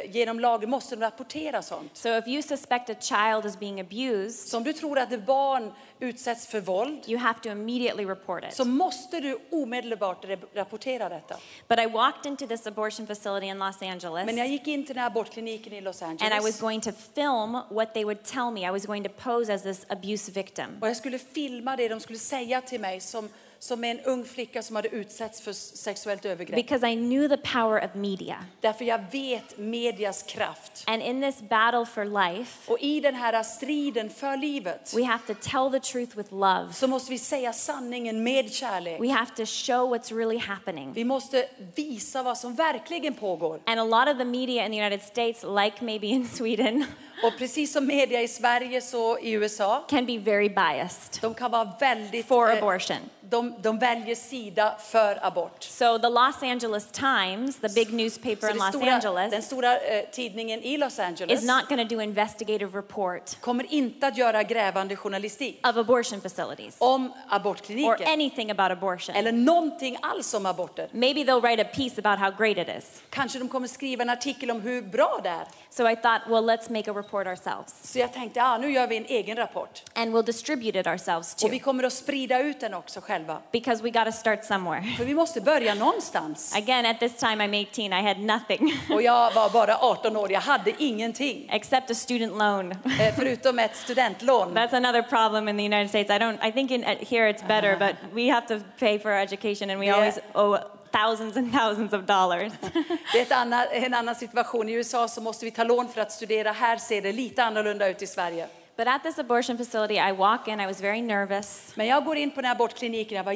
B: genom lagen måste de rapportera sånt.
A: So if you suspect a child is being abused,
B: så om du tror att ett barn utsätts för våld,
A: you have to immediately report it.
B: Så måste du omedelbart rapportera detta.
A: But I walked into this abortion facility in Los Angeles.
B: Men jag gick in till den här abortkliniken i Los Angeles.
A: And I was going to film what they would tell me. I was going to pose as this abuse victim.
B: Och jag skulle filma det de skulle säga till mig som som en ung flicka som hade utsatts för sexuellt övergrepp.
A: Because I knew the power of media.
B: Därför jag vet medias kraft.
A: And in this battle for life,
B: Och i den här striden för livet
A: we have to tell the truth with love.
B: så måste vi säga sanningen med kärlek.
A: We have to show what's really happening.
B: Vi måste visa vad som verkligen pågår.
A: And a lot of the media in the United States, like maybe in Sweden,
B: Och precis som media i Sverige så i USA,
A: can be very biased
B: de kan vara väldigt
A: for abortion.
B: de väljer sida för abort.
A: So the Los Angeles Times, the big newspaper in Los
B: Den
A: Angeles,
B: stora tidningen i Los Angeles
A: is not going to do investigative report
B: kommer inte att göra grävande journalistik
A: of abortion facilities
B: om
A: or
B: abortkliniker
A: anything about abortion.
B: eller någonting alls om aborter.
A: Maybe they'll write a piece about how great it is.
B: Kanske de kommer skriva en artikel om hur bra det är.
A: So I thought, well, let's make a report ourselves.
B: Så jag tänkte, nu gör vi en egen rapport.
A: And we'll distribute it ourselves too.
B: Och vi kommer att sprida ut den också själva.
A: Because we got to start somewhere.
B: För vi måste börja någonstans.
A: Again, at this time I'm 18, I had nothing.
B: Och jag var bara 18 år, jag hade ingenting.
A: Except a student loan.
B: Förutom ett studentlån.
A: That's another problem in the United States. I think here it's better, but we have to pay for our education and we always owe thousands and thousands of dollars.
B: Det är en annan situation. I USA så måste vi ta lån för att studera. Här ser det lite annorlunda ut i Sverige.
A: But at this abortion facility, I walk in, I was very nervous.
B: Men jag går in på den här abortkliniken, jag var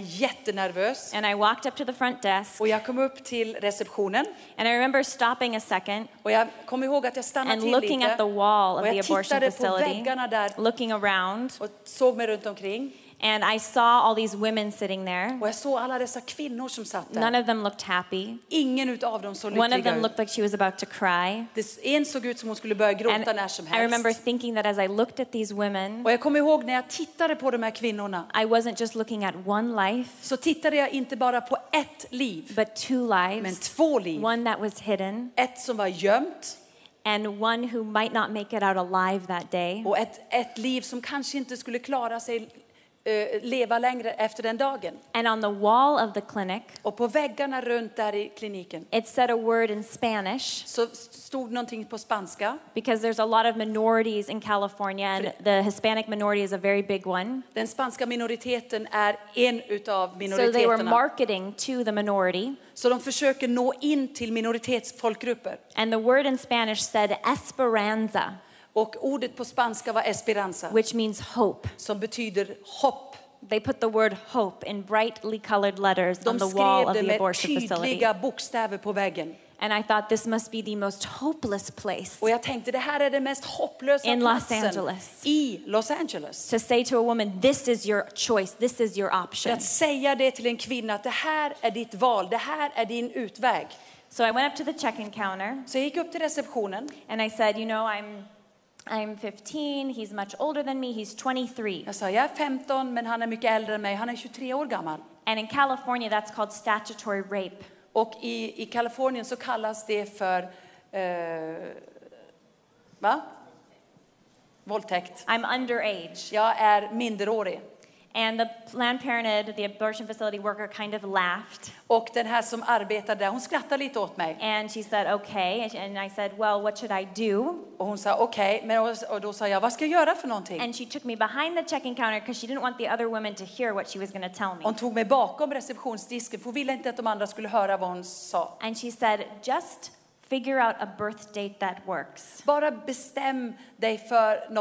B: jättenervös.
A: And I walked up to the front desk.
B: Och jag kom upp till receptionen.
A: And I remember stopping a second
B: Och jag kom ihåg att jag stannade
A: and
B: till
A: looking
B: lite.
A: at the wall of
B: Och
A: the
B: jag
A: abortion
B: tittade på
A: facility,
B: väggarna där
A: looking around.
B: och såg mig runt omkring.
A: And I saw all these women sitting there.
B: Och jag såg alla dessa kvinnor som satt där.
A: None of them looked happy.
B: Ingen utav dem såg
A: One of
B: lyckliga
A: them
B: ut.
A: looked like she was about to cry.
B: En såg ut som hon skulle börja gråta
A: And
B: när som
A: I remember
B: helst.
A: thinking that as I looked at these women,
B: Och jag kommer ihåg när jag tittade på de här kvinnorna
A: I wasn't just looking at one life,
B: så tittade jag inte bara på ett liv,
A: but two
B: men
A: lives.
B: 2 liv.
A: One that was hidden,
B: Ett som var gömt
A: and one who might not make it out alive that day.
B: och ett liv som kanske inte skulle klara sig leva längre efter den dagen.
A: And on the wall of the clinic,
B: Och på väggarna runt där i kliniken
A: it said a word in Spanish,
B: så stod någonting på spanska.
A: because there's a lot of minorities in California, and the Hispanic minority is a very big one.
B: Den spanska minoriteten är en utav
A: So they were
B: minoriteterna.
A: marketing to the minority.
B: Så de försöker nå in till minoritetsfolkgrupper.
A: And the word in Spanish said esperanza,
B: Och ordet på spanska var esperanza,
A: which means hope.
B: som betyder hopp.
A: They put the word hope in brightly colored letters on
B: De
A: the wall
B: skrev
A: of
B: det
A: the
B: med
A: abortion facility.
B: tydliga bokstäver på väggen.
A: And I thought this must be the most hopeless place
B: Och jag tänkte, det här är den mest hopplösa
A: in Los
B: platsen
A: Angeles.
B: i Los Angeles.
A: To say to a woman, this is your choice, this is your
B: För
A: option.
B: att säga det till en kvinna att det här är ditt val, det här är din utväg.
A: So I went up to the check-in counter
B: Så jag gick upp till receptionen.
A: and I said, you know, I'm 15, he's much older than me, he's 23.
B: Jag sa, jag är 15 men han är mycket äldre än mig, han är 23 år gammal.
A: And in California that's called statutory rape.
B: Och i Kalifornien så kallas det för våldtäkt.
A: I'm underage.
B: Jag är minderårig.
A: And the Planned Parenthood, the abortion facility worker, kind of laughed.
B: Och den här som arbetar där, hon skrattade lite åt mig.
A: And she said, okay. And I said, well, what should I do?
B: Och hon sa okej, men och då sa jag, vad ska jag göra för någonting?
A: And she took me behind the check-in counter because she didn't want the other women to hear what she was going to tell me.
B: Hon tog mig bakom receptionsdisken för hon ville inte att de andra skulle höra vad hon sa.
A: And she said, just figure out a birth date that works.
B: Bara bestäm dig för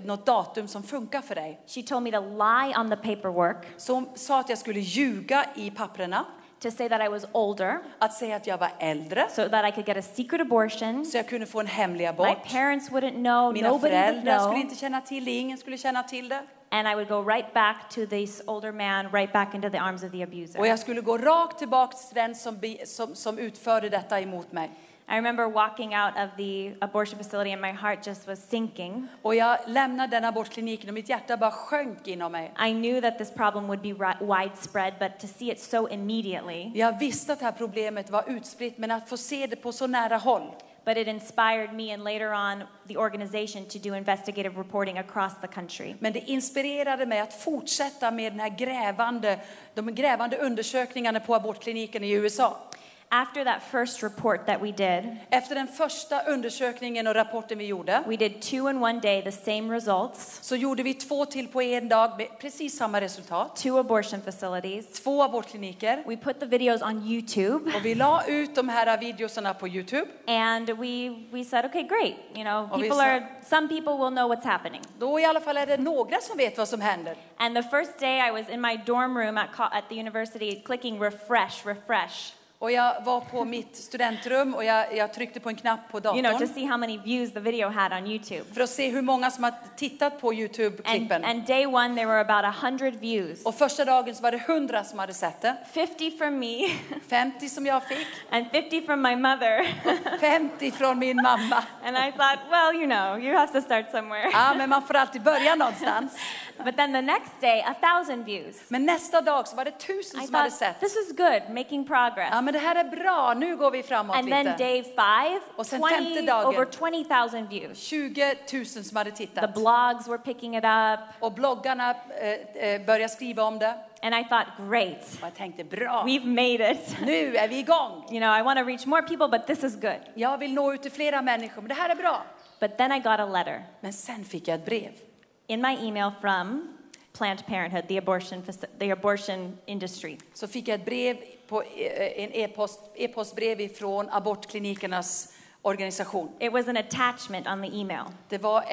B: något datum som funkar för dig.
A: She told me to lie on the paperwork,
B: Så hon sa att jag skulle ljuga i papperna,
A: to say that I was older,
B: att säga att jag var äldre,
A: so that I could get a secret abortion.
B: så jag kunde få en hemlig
A: My
B: abort.
A: parents wouldn't know,
B: Mina
A: nobody would
B: föräldrar skulle
A: know.
B: inte känna till det, ingen skulle känna till det.
A: And I would go right back to this older man, right back into the arms of the abuser.
B: Och jag skulle gå rakt tillbaka till den som utförde detta emot mig.
A: I remember walking out of the abortion facility and my heart just was sinking.
B: Och jag lämnade den abortkliniken och mitt hjärta bara sjönk inom mig.
A: I knew that this problem would be widespread, but to see it so immediately.
B: Jag visste att det här problemet var utspritt, men att få se det på så nära håll.
A: But it inspired me and later on the organization to do investigative reporting across the country.
B: Men det inspirerade mig att fortsätta med den här de grävande undersökningarna på abortkliniken i USA.
A: After that first report that we did,
B: Efter den första undersökningen och rapporten vi gjorde,
A: we did 2 in one day, the same results.
B: så gjorde vi 2 till på en dag med precis samma resultat.
A: 2 abortion facilities.
B: 2 abortkliniker.
A: We put the videos on YouTube.
B: Och vi la ut de här videorna på YouTube.
A: And we said, okay, great. You know, some people will know what's happening.
B: Då i alla fall är det några som vet vad som händer.
A: And the first day I was in my dorm room at the university clicking refresh.
B: Och jag var på mitt studentrum och jag tryckte på en knapp på datorn.
A: You know, to see how many views the video had on YouTube.
B: För att se hur många som har tittat på YouTube-klippen.
A: And day one there were about 100 views.
B: Och första dagen så var det 100 som hade sett det.
A: 50 from me.
B: 50 som jag fick.
A: And 50 from my mother.
B: 50 från min mamma.
A: And I thought, well, you know, you have to start somewhere.
B: Ja, men man får alltid börja någonstans.
A: But then the next day, 1,000 views.
B: Men nästa dag så var det 1000 som hade sett.
A: This is good, making progress.
B: Ja, men det här är bra. Nu går vi framåt
A: And
B: lite.
A: then day 5,
B: Och sen femte dagen,
A: over 20,000 views.
B: 20 000 som hade tittat.
A: The blogs were picking it up.
B: Och bloggarna började skriva om det.
A: And I thought, great.
B: Och jag tänkte, bra.
A: We've made it.
B: Nu är vi igång.
A: You know, I want to reach more people, but this is good.
B: Jag vill nå ut till flera människor, men det här är bra.
A: But then I got a letter.
B: Men sen fick jag ett brev.
A: In my email from Planned Parenthood, the abortion industry.
B: Så fick jag ett brev på en e-postbrev ifrån abortklinikernas organisation.
A: It was an attachment on the email.
B: Det var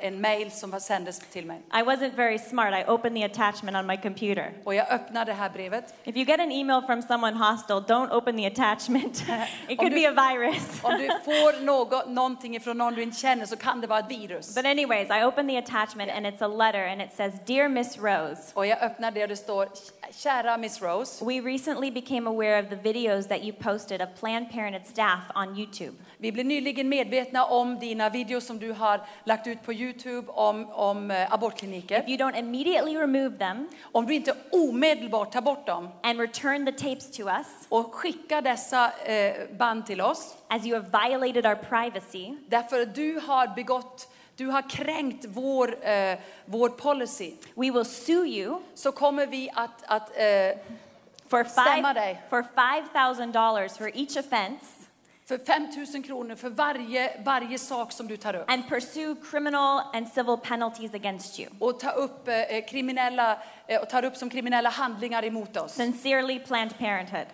B: en mail som sändes till mig.
A: I wasn't very smart. I opened the attachment on my computer.
B: Och jag öppnade det här brevet.
A: If you get an email from someone hostile, don't open the attachment. It could be a virus.
B: Om du får någonting ifrån någon du inte känner så kan det vara ett virus.
A: But anyways, I opened the attachment and it's a letter and it says, Dear Miss Rose.
B: Och jag öppnade det och det står, kära Miss Rose.
A: We recently became aware of the videos that you posted of Planned Parenthood staff on YouTube.
B: Vi blev nyligen medvetna om dina videos som du har lagt ut på YouTube om abortkliniker.
A: If you don't immediately remove them,
B: om du inte omedelbart tar bort dem
A: and return the tapes to us,
B: och skickar dessa band till oss,
A: as you have violated our privacy,
B: därför du har kränkt vår policy.
A: We will sue you.
B: Så kommer vi att stämma dig.
A: For $5,000 for each offense.
B: För 5 000 kronor för varje sak som du tar upp.
A: And pursue criminal and civil penalties against you.
B: Och tar upp som kriminella handlingar emot oss.
A: Sincerely, Planned Parenthood.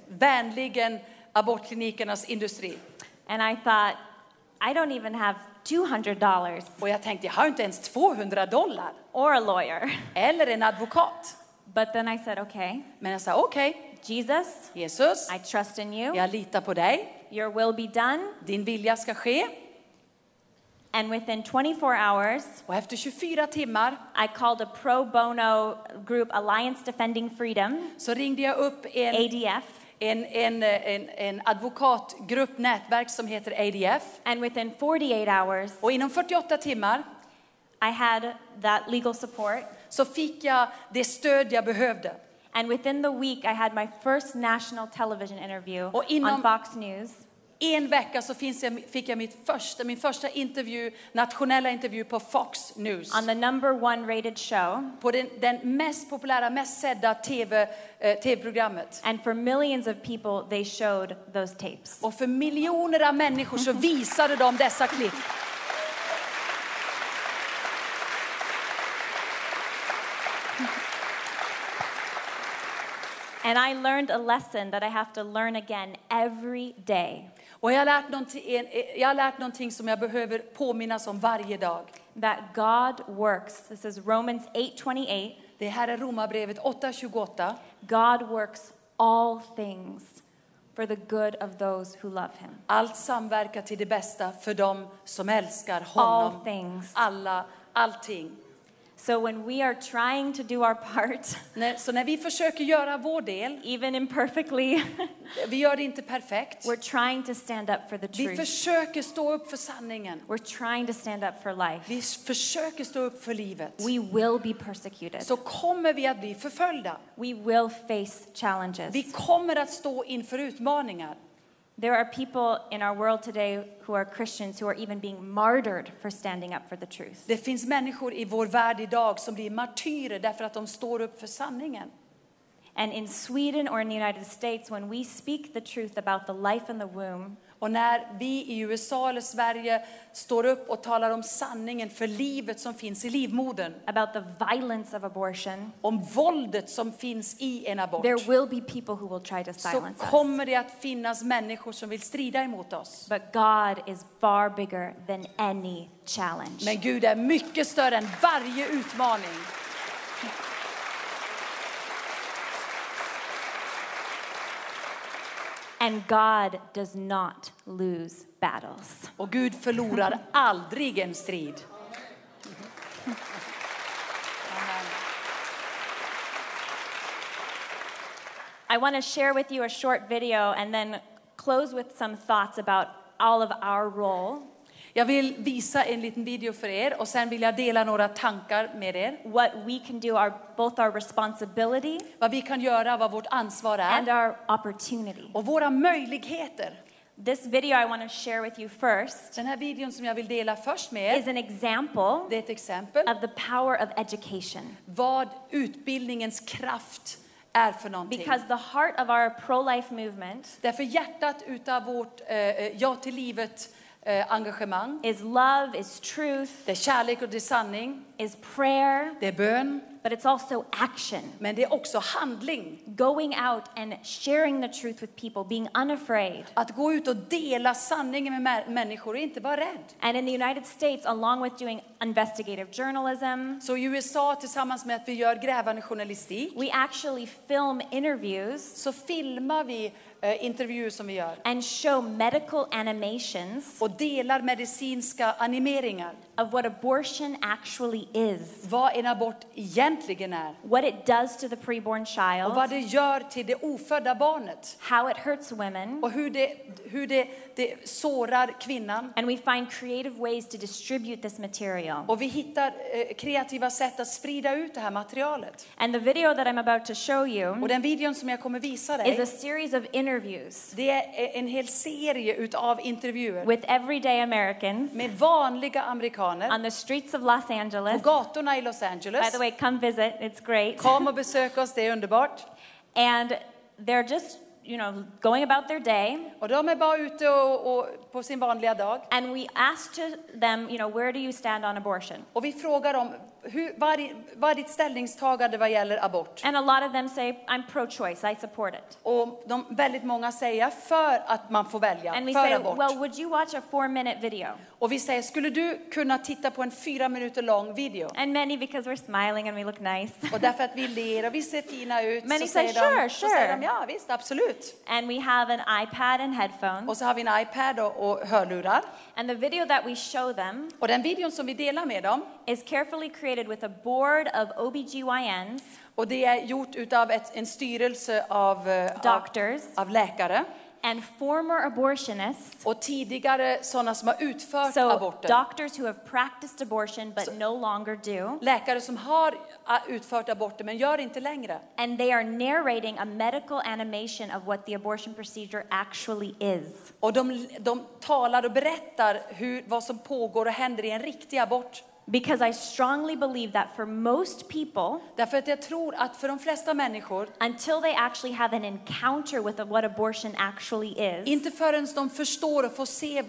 B: Vänligen abortklinikernas industri.
A: And I thought, I don't even have $200.
B: Och jag tänkte, jag har inte ens $200.
A: Or a lawyer.
B: Eller en advokat.
A: But then I said, okay.
B: Men jag sa, okej. Jesus,
A: I trust in you.
B: Jag litar på dig.
A: Your will be done.
B: Din vilja ska ske.
A: And within 24 hours,
B: och efter 24 timmar,
A: I called a pro bono group, Alliance Defending Freedom.
B: Så ringde jag upp
A: ADF.
B: En advokatgrupp, nätverk som heter ADF.
A: And within 48 hours,
B: och inom 48 timmar,
A: I had that legal support.
B: Så fick jag det stöd jag behövde.
A: And within the week I had my first national television interview on Fox News.
B: En vecka så fick jag min första nationella intervju på Fox News.
A: On the #1 rated show.
B: På den mest populära, mest sedda TV-programmet.
A: And for millions of people they showed those tapes.
B: Och för miljoner av människor så visade de dessa klipp.
A: And I learned a lesson that I have to learn again every day.
B: Och jag har lärt någonting som jag behöver påminnas om varje dag.
A: That God works. This is Romans 8:28.
B: Det här är Romarbrevet 8:28.
A: God works all things for the good of those who love him.
B: Allt samverkar till det bästa för dem som älskar honom.
A: All things.
B: Allting.
A: So when we are trying to do our part,
B: så när vi försöker göra vår del,
A: even imperfectly,
B: vi gör det inte perfekt.
A: We're trying to stand up for the truth.
B: Vi försöker stå upp för sanningen.
A: We're trying to stand up for life.
B: Vi försöker stå upp för livet.
A: We will be persecuted.
B: Så kommer vi att bli förföljda.
A: We will face challenges.
B: Vi kommer att stå inför utmaningar.
A: There are people in our world today who are Christians who are even being martyred for standing up for the truth.
B: Det finns människor i vår värld idag som blir martyrer därför att de står upp för sanningen.
A: And in Sweden or in the United States, when we speak the truth about the life in the womb,
B: och när vi i USA eller Sverige står upp och talar om sanningen för livet som finns i livmodern,
A: about the violence of abortion,
B: om våldet som finns i en abort,
A: there will be people who will try to
B: så
A: silence us.
B: kommer det att finnas människor som vill strida emot oss.
A: But God is far bigger than any challenge.
B: Men Gud är mycket större än varje utmaning.
A: And God does not lose battles.
B: Och Gud förlorar aldrig en strid.
A: I want to share with you a short video and then close with some thoughts about all of our role.
B: Jag vill visa en liten video för er och sen vill jag dela några tankar med er.
A: What we can do, both our responsibility
B: Vad vi kan göra, vad vårt ansvar
A: and
B: är
A: our opportunity.
B: och våra möjligheter.
A: This video I want to share with you first
B: Den här videon som jag vill dela först med
A: is
B: er,
A: an example
B: det är ett exempel
A: of the power of education.
B: vad utbildningens kraft är för någonting.
A: Because the heart of our pro-life movement
B: Därför hjärtat utav vårt ja till livet engagemang,
A: is love, is truth,
B: det är kärlek och det är sanning,
A: is prayer,
B: det är bön,
A: but it's also action.
B: men det är också handling.
A: Going out and sharing the truth with people, being unafraid.
B: Att gå ut och dela sanningen med människor och inte vara rädd.
A: And in the United States, along with doing investigative journalism,
B: Så i USA tillsammans med att vi gör grävande journalistik,
A: we actually film interviews
B: så filmar vi intervjuer som vi gör
A: and show medical animations
B: och delar medicinska animeringar.
A: of what abortion actually is,
B: Vad en abort egentligen är
A: what it does to the preborn
B: och vad
A: child,
B: det gör till det ofödda barnet
A: how it hurts women,
B: och hur det sårar kvinnan.
A: and we find creative ways to distribute this material.
B: Och vi hittar kreativa sätt att sprida ut det här materialet.
A: And the video that I'm about to show you
B: Och den videon som jag kommer visa
A: is a
B: dig,
A: series of interviews
B: det är en hel serie utav intervjuer
A: with everyday Americans
B: med vanliga amerikaner
A: on the streets of Los
B: på
A: Angeles.
B: gatorna i Los
A: By
B: Angeles.
A: the way, come visit. It's great.
B: Kom och besök oss, det är underbart.
A: And they're just, going about their day.
B: Och de är bara ute och på sin vanliga dag.
A: And we asked them, where do you stand on abortion?
B: Och vi frågar dem, vad är ditt ställningstagande vad gäller abort?
A: And a lot of them say, I'm pro-choice. I support it.
B: Och väldigt många säger för att man får välja,
A: And we
B: för
A: say,
B: abort.
A: well, would you watch a 4-minute video?
B: Och vi säger, skulle du kunna titta på en 4 minuter lång video?
A: And many, because we're smiling and we look nice.
B: Och därför att vi ler och vi ser fina ut,
A: Many
B: så
A: say,
B: säger
A: sure.
B: de, ja visst, absolut.
A: And we have an iPad and headphones.
B: Och så har vi en iPad och hörlurar.
A: And the video that we show them
B: Och den videon som vi delar med dem,
A: is carefully created with a board of OBGYNs,
B: och det är gjort utav en styrelse
A: doctors,
B: av läkare
A: and former abortionists.
B: och tidigare sådana som har utfört
A: So
B: aborter.
A: doctors who have practiced abortion but no longer do.
B: Läkare som har utfört aborter men gör inte längre.
A: And they are narrating a medical animation of what the abortion procedure actually is.
B: Och de talar och berättar vad som pågår och händer i en riktig abort.
A: Because I strongly believe that for most people,
B: Därför att jag tror att för de flesta människor,
A: until they actually have an encounter with what abortion actually is,
B: inte förrän de förstår och får se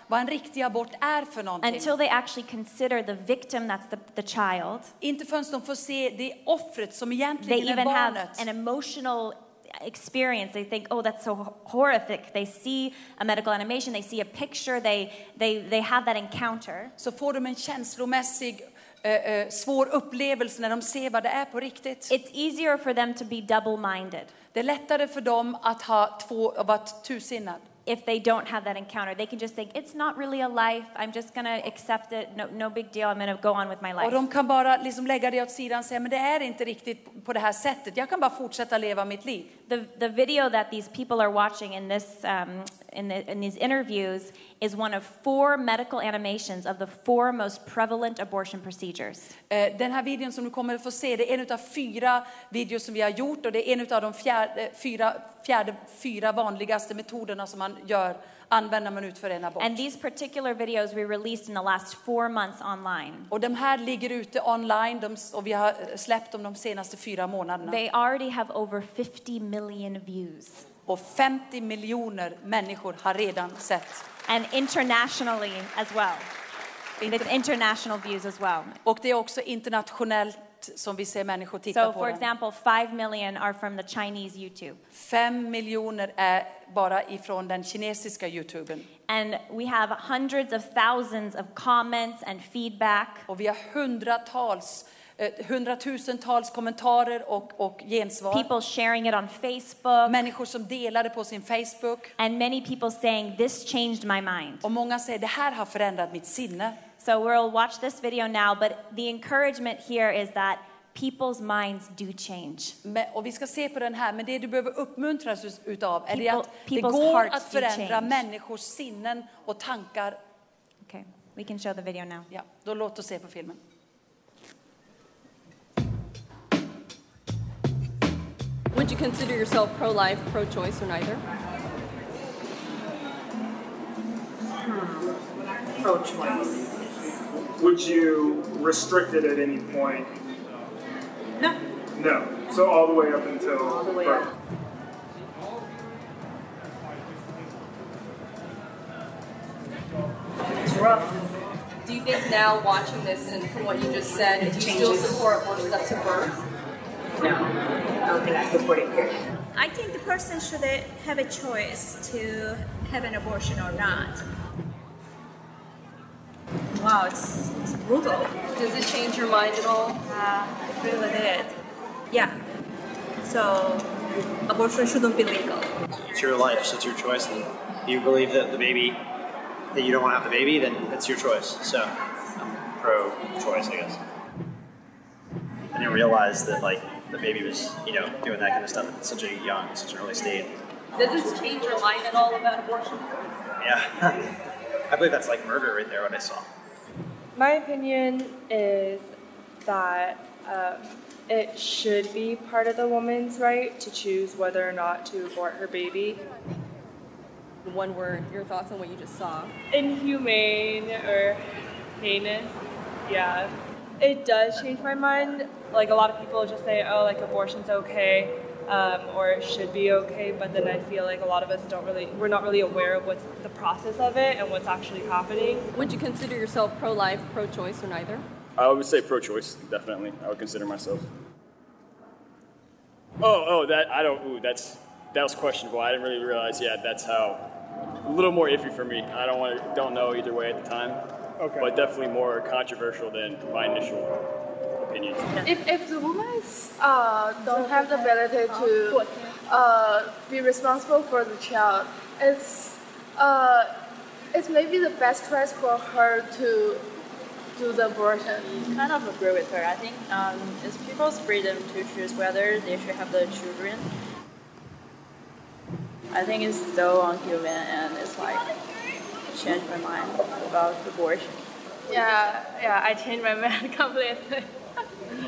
B: vad en riktig abort är för någonting.
A: until they actually consider the victim, that's the child,
B: Inte förrän de får se det offret som
A: they
B: egentligen är
A: even have
B: barnet.
A: an emotional experience. They think, oh, that's so horrific. They see a medical animation, they see a picture, they have that encounter.
B: Så får de en känslomässig svår upplevelse när de ser vad det är på riktigt.
A: It's easier for them to be double-minded
B: Det är lättare för dem att vara tusinnad.
A: if they don't have that encounter. They can just think, it's not really a life. I'm just going to accept it. No big deal. I'm going to go on with my
B: Och
A: life.
B: de kan bara liksom lägga det åt sidan och säga, men det är inte riktigt på det här sättet. Jag kan bara fortsätta leva mitt liv.
A: The video that these people are watching in this in these interviews is one of 4 medical animations of the 4 most prevalent abortion procedures.
B: Den här videon som du kommer att få se, det är en av 4 videos som vi har gjort, och det är en av de fyra vanligaste metoderna som man använder när man utför en abort.
A: And these particular videos we released in the last 4 months online.
B: Och de här ligger ute online, och vi har släppt dem de senaste 4 månaderna.
A: They already have over 50 million views.
B: Och 50 miljoner människor har redan sett.
A: And internationally as well. It's international views as well.
B: Och det är också internationellt som vi ser människor titta
A: So
B: på
A: for
B: den.
A: example, 5 million are from the Chinese YouTube.
B: 5 miljoner är bara ifrån den kinesiska YouTuben.
A: And we have hundreds of thousands of comments and feedback.
B: Och vi har hundratusentals kommentarer och gensvar.
A: People sharing it on Facebook.
B: Människor som delar det på sin Facebook.
A: And many people saying, this changed my mind.
B: Och många säger, det här har förändrat mitt sinne.
A: So we'll watch this video now, but the encouragement here is that people's minds do change.
B: Och vi ska se på den här, men det du behöver uppmuntras utav är det att det
A: People's
B: går
A: hearts
B: att
A: do
B: förändra
A: change.
B: människors sinnen och tankar.
A: Okay, we can show the video now.
B: Ja, då låt oss se på filmen.
C: Would you consider yourself pro-life, pro-choice, or neither?
D: Pro-choice.
E: Would you restrict it at any point?
D: No.
E: No. So all the way up until
D: All the way
E: birth.
D: up. It's rough.
C: Do you think now, watching this and from what you just said,
D: It
C: do you still
D: changes.
C: support works up to birth?
D: No. I don't think I support it here.
F: I think the person should have a choice to have an abortion or not. Wow, it's brutal.
C: Does it change your mind at all?
F: It really did. Yeah. So, abortion shouldn't be legal.
G: It's your life, so it's your choice. And if you believe that that you don't want to have the baby, then it's your choice. So I'm pro-choice, I guess. I didn't realize that the baby was, doing that kind of stuff at such an early stage.
C: Does this change your mind at all about abortion?
G: Yeah, I believe that's like murder right there. What I saw.
H: My opinion is that it should be part of the woman's right to choose whether or not to abort her baby.
C: One word, your thoughts on what you just saw.
H: Inhumane or heinous, yeah. It does change my mind. Like, a lot of people just say, oh, like, abortion's okay, or it should be okay, but then I feel like a lot of us we're not really aware of what's the process of it and what's actually happening.
C: Would you consider yourself pro-life, pro-choice, or neither?
I: I would say pro-choice, definitely. I would consider myself. That was questionable. I didn't really realize. Yeah, that's how. A little more iffy for me. I don't know either way at the time. Okay. But definitely more controversial than my initial opinions.
H: If the women don't have the ability to be responsible for the child, it's maybe the best choice for her to do the abortion.
J: Kind of agree with her. I think it's people's freedom to choose whether they should have the children. I think it's so unhuman, and it's changed my mind about abortion.
H: Yeah, I changed my mind completely.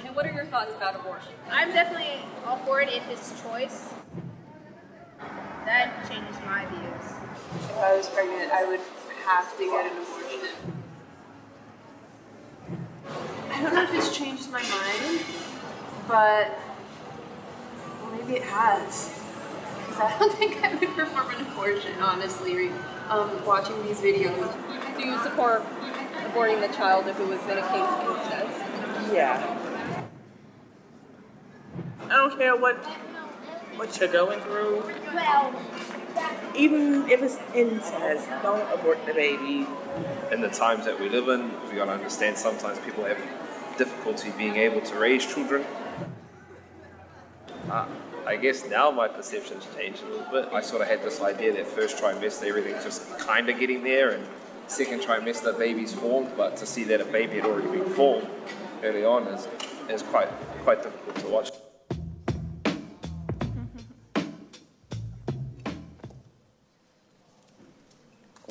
C: And what are your thoughts about abortion?
F: I'm definitely all for it if it's choice. That changes my views.
H: If I was pregnant, I would have to get an abortion. I don't know if it's changed my mind, but maybe it has. Because I don't think I would perform an abortion, honestly, watching these videos.
C: Do you support aborting the child if it was in a case of incest?
K: Yeah. I don't care what you're going through. Even if it's incest, don't abort the baby.
L: In the times that we live in, we gotta understand sometimes people have difficulty being able to raise children. I guess now my perception's changed a little bit. I sort of had this idea that first trimester everything's just kind of getting there, and second trimester baby's formed, but to see that a baby had already been formed early on is quite difficult to watch.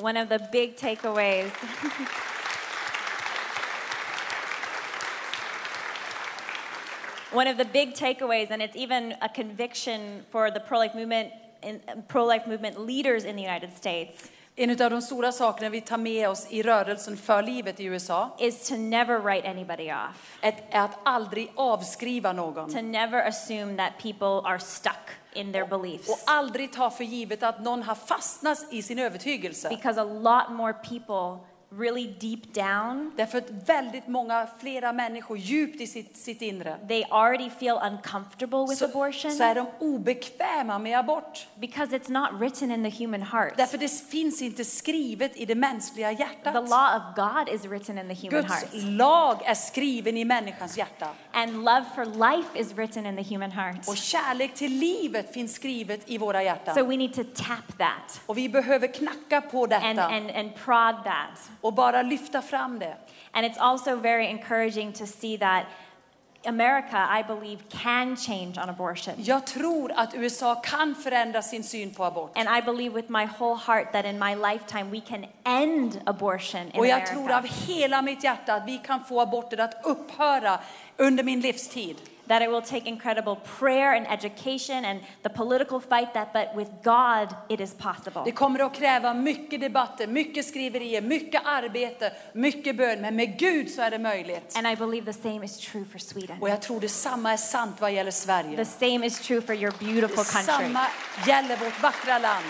A: One of the big takeaways. One of the big takeaways, and it's even a conviction for the pro-life movement leaders in the United States.
B: En av de stora sakerna vi tar med oss i rörelsen för livet i USA
A: is to never write anybody off.
B: är att aldrig avskriva någon.
A: To never assume that people are stuck in their beliefs.
B: Och aldrig ta för givet att någon har fastnat i sin övertygelse.
A: Because a lot more people really deep down.
B: Därför att väldigt många flera människor djupt i sitt inre.
A: They already feel uncomfortable with abortion.
B: Så är de obekväma med abort.
A: Because it's not written in the human heart.
B: Därför det finns inte skrivet i det mänskliga hjärtat.
A: The law of God is written in the human heart.
B: Guds lag är skriven i människans hjärta.
A: And love for life is written in the human heart.
B: Och kärlek till livet finns skrivet i våra hjärtan.
A: So we need to tap that.
B: Och vi behöver knacka på detta.
A: And prod that.
B: Och bara lyfta fram det.
A: And it's also very encouraging to see that America, I believe, can change on abortion.
B: Jag tror att USA kan förändra sin syn på abort.
A: And I believe with my whole heart that in my lifetime we can end abortion in
B: Och jag
A: America.
B: tror av hela mitt hjärta att vi kan få aborter att upphöra under min livstid.
A: That it will take incredible prayer and education and the political fight but with God it is possible.
B: Det kommer att kräva mycket debatter, mycket skriverier, mycket arbete, mycket bön, men med Gud så är det möjligt.
A: And I believe the same is true for Sweden.
B: Och jag tror detsamma är sant vad gäller Sverige.
A: The same is true for your beautiful country.
B: Detsamma gäller vårt vackra land.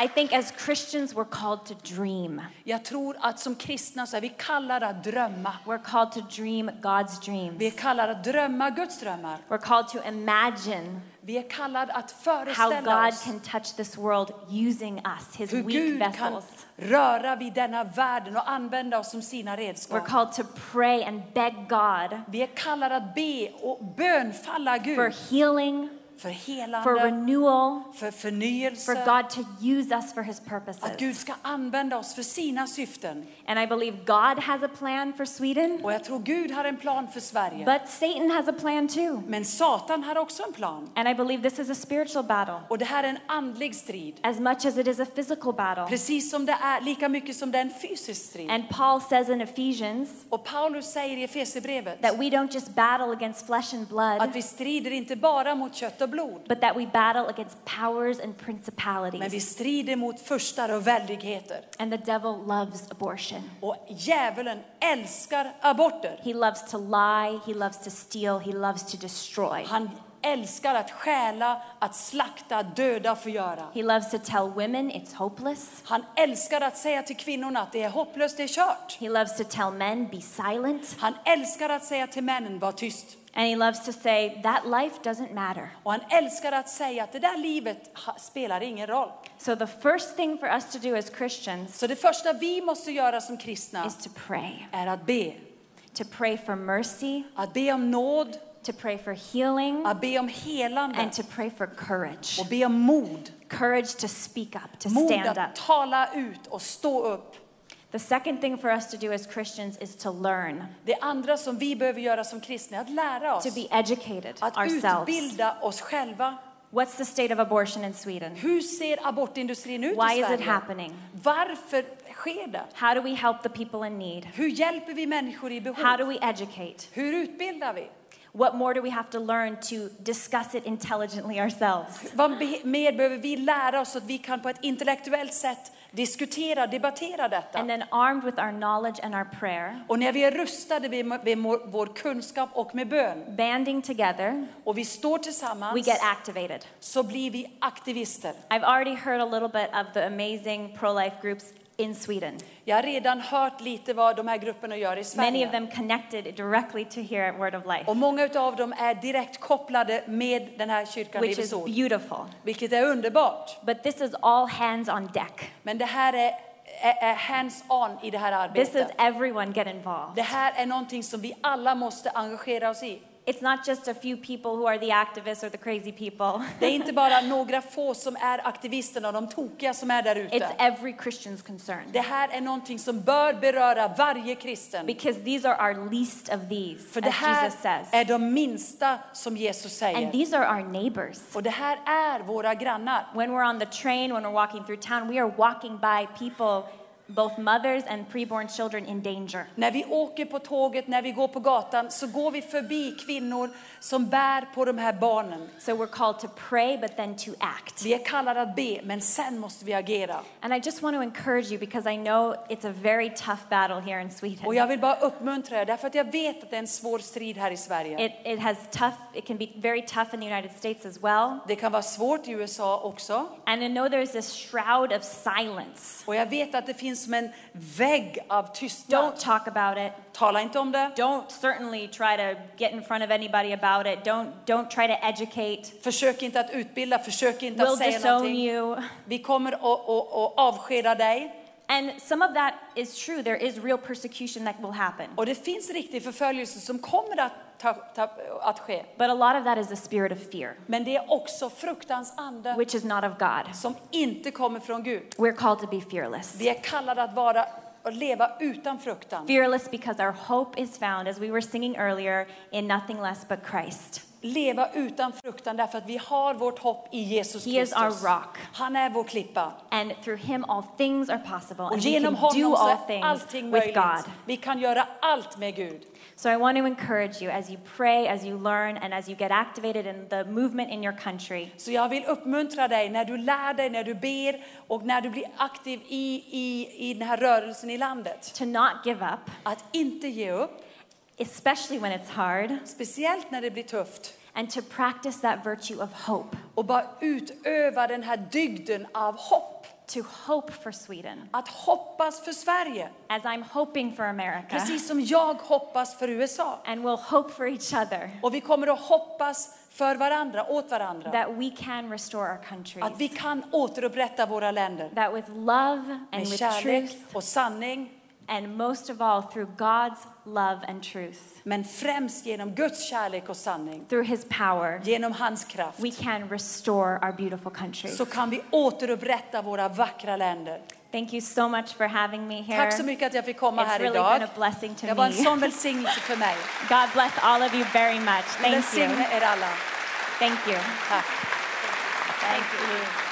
A: I think as Christians we're called to dream.
B: Jag tror att som kristna så är vi kallade att drömma.
A: We're called to dream God's dreams.
B: Vi är kallade att drömma Guds drömmar.
A: We're called to imagine
B: vi är kallade att
A: how
B: föreställa
A: God
B: oss
A: can touch this world using us, his
B: hur
A: weak
B: Gud kan
A: vessels.
B: röra vid denna världen och använda oss som sina redskap.
A: We're called to pray and beg God
B: vi är kallade att be och bönfalla Gud
A: for healing,
B: för helande,
A: for renewal,
B: för förnyelse,
A: for God to use us for his purposes.
B: att Gud ska använda oss för sina syften.
A: And I believe God has a plan for Sweden.
B: Och jag tror Gud har en plan för Sverige.
A: But Satan has a plan too.
B: Men Satan har också en plan.
A: And I believe this is a spiritual battle.
B: Och det här är en andlig strid.
A: As much as it is a physical battle.
B: Precis som det är lika mycket som det är en fysisk strid.
A: And Paul says in Ephesians
B: och Paulus säger i Efesierbrevet
A: that we don't just battle against flesh and blood.
B: Att vi strider inte bara mot kött och blod.
A: But that we battle against powers and principalities.
B: Men vi strider mot furstar och väldigheter.
A: And the devil loves abortion.
B: Och djävulen älskar aborter.
A: He loves to lie, he loves to steal, he loves to destroy.
B: Han älskar att stjäla, att slakta, döda och förgöra.
A: He loves to tell women it's hopeless.
B: Han älskar att säga till kvinnorna att det är hopplöst, det är kört.
A: He loves to tell men be silent.
B: Han älskar att säga till männen var tyst.
A: And he loves to say that life doesn't matter.
B: Och han älskar att säga att det där livet spelar ingen roll.
A: So the first thing for us to do as Christians
B: så det första vi måste göra som kristna
A: is to pray.
B: Är att be.
A: To pray for mercy.
B: Att be om nåd.
A: To pray for healing.
B: Att be om helande.
A: And to pray for courage.
B: Och be om mod.
A: Courage to speak up, to
B: mod
A: stand
B: att
A: up.
B: Tala ut och stå upp.
A: The second thing for us to do as Christians is to learn.
B: Det andra som vi behöver göra som kristna är att lära oss.
A: To be educated
B: att
A: ourselves.
B: Utbilda oss själva.
A: What's the state of abortion in Sweden?
B: Hur ser abortindustrin ut i
A: Why
B: Sverige?
A: is it happening?
B: Varför sker det?
A: How do we help the people in need?
B: Hur hjälper vi människor i behov?
A: How do we educate?
B: Hur utbildar vi?
A: What more do we have to learn to discuss it intelligently ourselves?
B: Vad mer behöver vi lära oss så att vi kan på ett intellektuellt sätt debattera detta?
A: And then armed with our knowledge and our prayer,
B: och när vi är rustade med vår kunskap och med bön,
A: banding together,
B: och vi står tillsammans,
A: we get activated.
B: Så blir vi aktivister.
A: I've already heard a little bit of the amazing pro-life groups in Sweden.
B: Jag har redan hört lite vad de här grupperna gör i Sverige.
A: Many of them connected directly to here at Word of Life.
B: Och många av dem är direkt kopplade med den här kyrkan
A: Livets Ord. Beautiful.
B: Vilket är underbart.
A: But this is all hands on deck.
B: Men det här är hands on i det här arbetet.
A: This is everyone get involved.
B: Det här är någonting som vi alla måste engagera oss i.
A: It's not just a few people who are the activists or the crazy people.
B: Det är inte bara några få som är aktivisterna och de tokiga som är där
A: It's
B: ute.
A: every Christian's concern.
B: Det här är någonting som bör beröra varje kristen.
A: Because these are our least of these,
B: För det
A: as
B: här
A: Jesus says.
B: är de minsta som Jesus
A: And
B: säger.
A: these are our neighbors.
B: Och det här är våra grannar.
A: When we're on the train, when we're walking through town, we are walking by people, both mothers and preborn children in danger.
B: När vi åker på tåget, när vi går på gatan, så går vi förbi kvinnor som bär på de här barnen.
A: So we're called to pray, but then to act.
B: Vi är kallade att be, men sen måste vi agera.
A: And I just want to encourage you because I know it's a very tough battle here in Sweden.
B: Och jag vill bara uppmuntra er, därför att jag vet att det är en svår strid här i Sverige.
A: It can be very tough in the United States as well.
B: Det kan vara svårt i USA också.
A: And I know there's this shroud of silence.
B: Och jag vet att det finns som en vägg av tystnad.
A: Don't talk about it.
B: Tala inte om det.
A: Don't certainly try to get in front of anybody about it. Don't try to educate.
B: Försök inte att utbilda, försök inte att säga
A: disown
B: någonting.
A: you.
B: Vi kommer att avskeda dig.
A: And some of that is true. There is real persecution that will happen.
B: Och det finns riktig förföljelse som kommer att ske.
A: But a lot of that is the spirit of fear.
B: Men det är också fruktans ande.
A: Which is not of God.
B: Som inte kommer från Gud.
A: We're called to be fearless.
B: Vi är kallade att leva utan fruktan.
A: Fearless because our hope is found, as we were singing earlier, in nothing less but Christ.
B: Leva utan fruktan därför att vi har vårt hopp i Jesus Kristus.
A: He is our rock.
B: Han är vår klippa.
A: And through him all things are possible.
B: Och
A: And we
B: genom
A: can
B: honom
A: do
B: så
A: all
B: är
A: things
B: allting
A: with
B: möjligt.
A: God.
B: Vi kan göra allt med Gud.
A: So I want to encourage you as you pray, as you learn, and as you get activated in the movement in your country.
B: Så jag vill uppmuntra dig när du lär dig, när du ber och när du blir aktiv i den här rörelsen i landet.
A: To not give up.
B: Att inte ge upp.
A: Especially when it's hard.
B: Speciellt när det blir tufft.
A: And to practice that virtue of hope.
B: Och bara utöva den här dygden av hopp.
A: To hope for Sweden.
B: Att hoppas för Sverige.
A: As I'm hoping for America.
B: Precis som jag hoppas för USA.
A: And we'll hope for each other.
B: Och vi kommer att hoppas för varandra, åt varandra.
A: That we can restore our countries.
B: Att vi kan återupprätta våra länder.
A: That with love and
B: med
A: with
B: kärlek
A: truth.
B: Och sanning.
A: And most of all through God's love and truth.
B: Men främst genom Guds kärlek och sanning.
A: Through his power.
B: Genom hans kraft.
A: We can restore our beautiful countries.
B: Så kan vi återupprätta våra vackra länder.
A: Thank you so much for having me here.
B: Tack så mycket att jag fick komma här
A: really
B: idag.
A: Been a blessing to
B: det var en
A: me.
B: sån välsignelse för mig.
A: God bless all of you very much. Thank you.
B: Välsigne er alla.
A: Thank you.
B: Tack.
A: Thank you.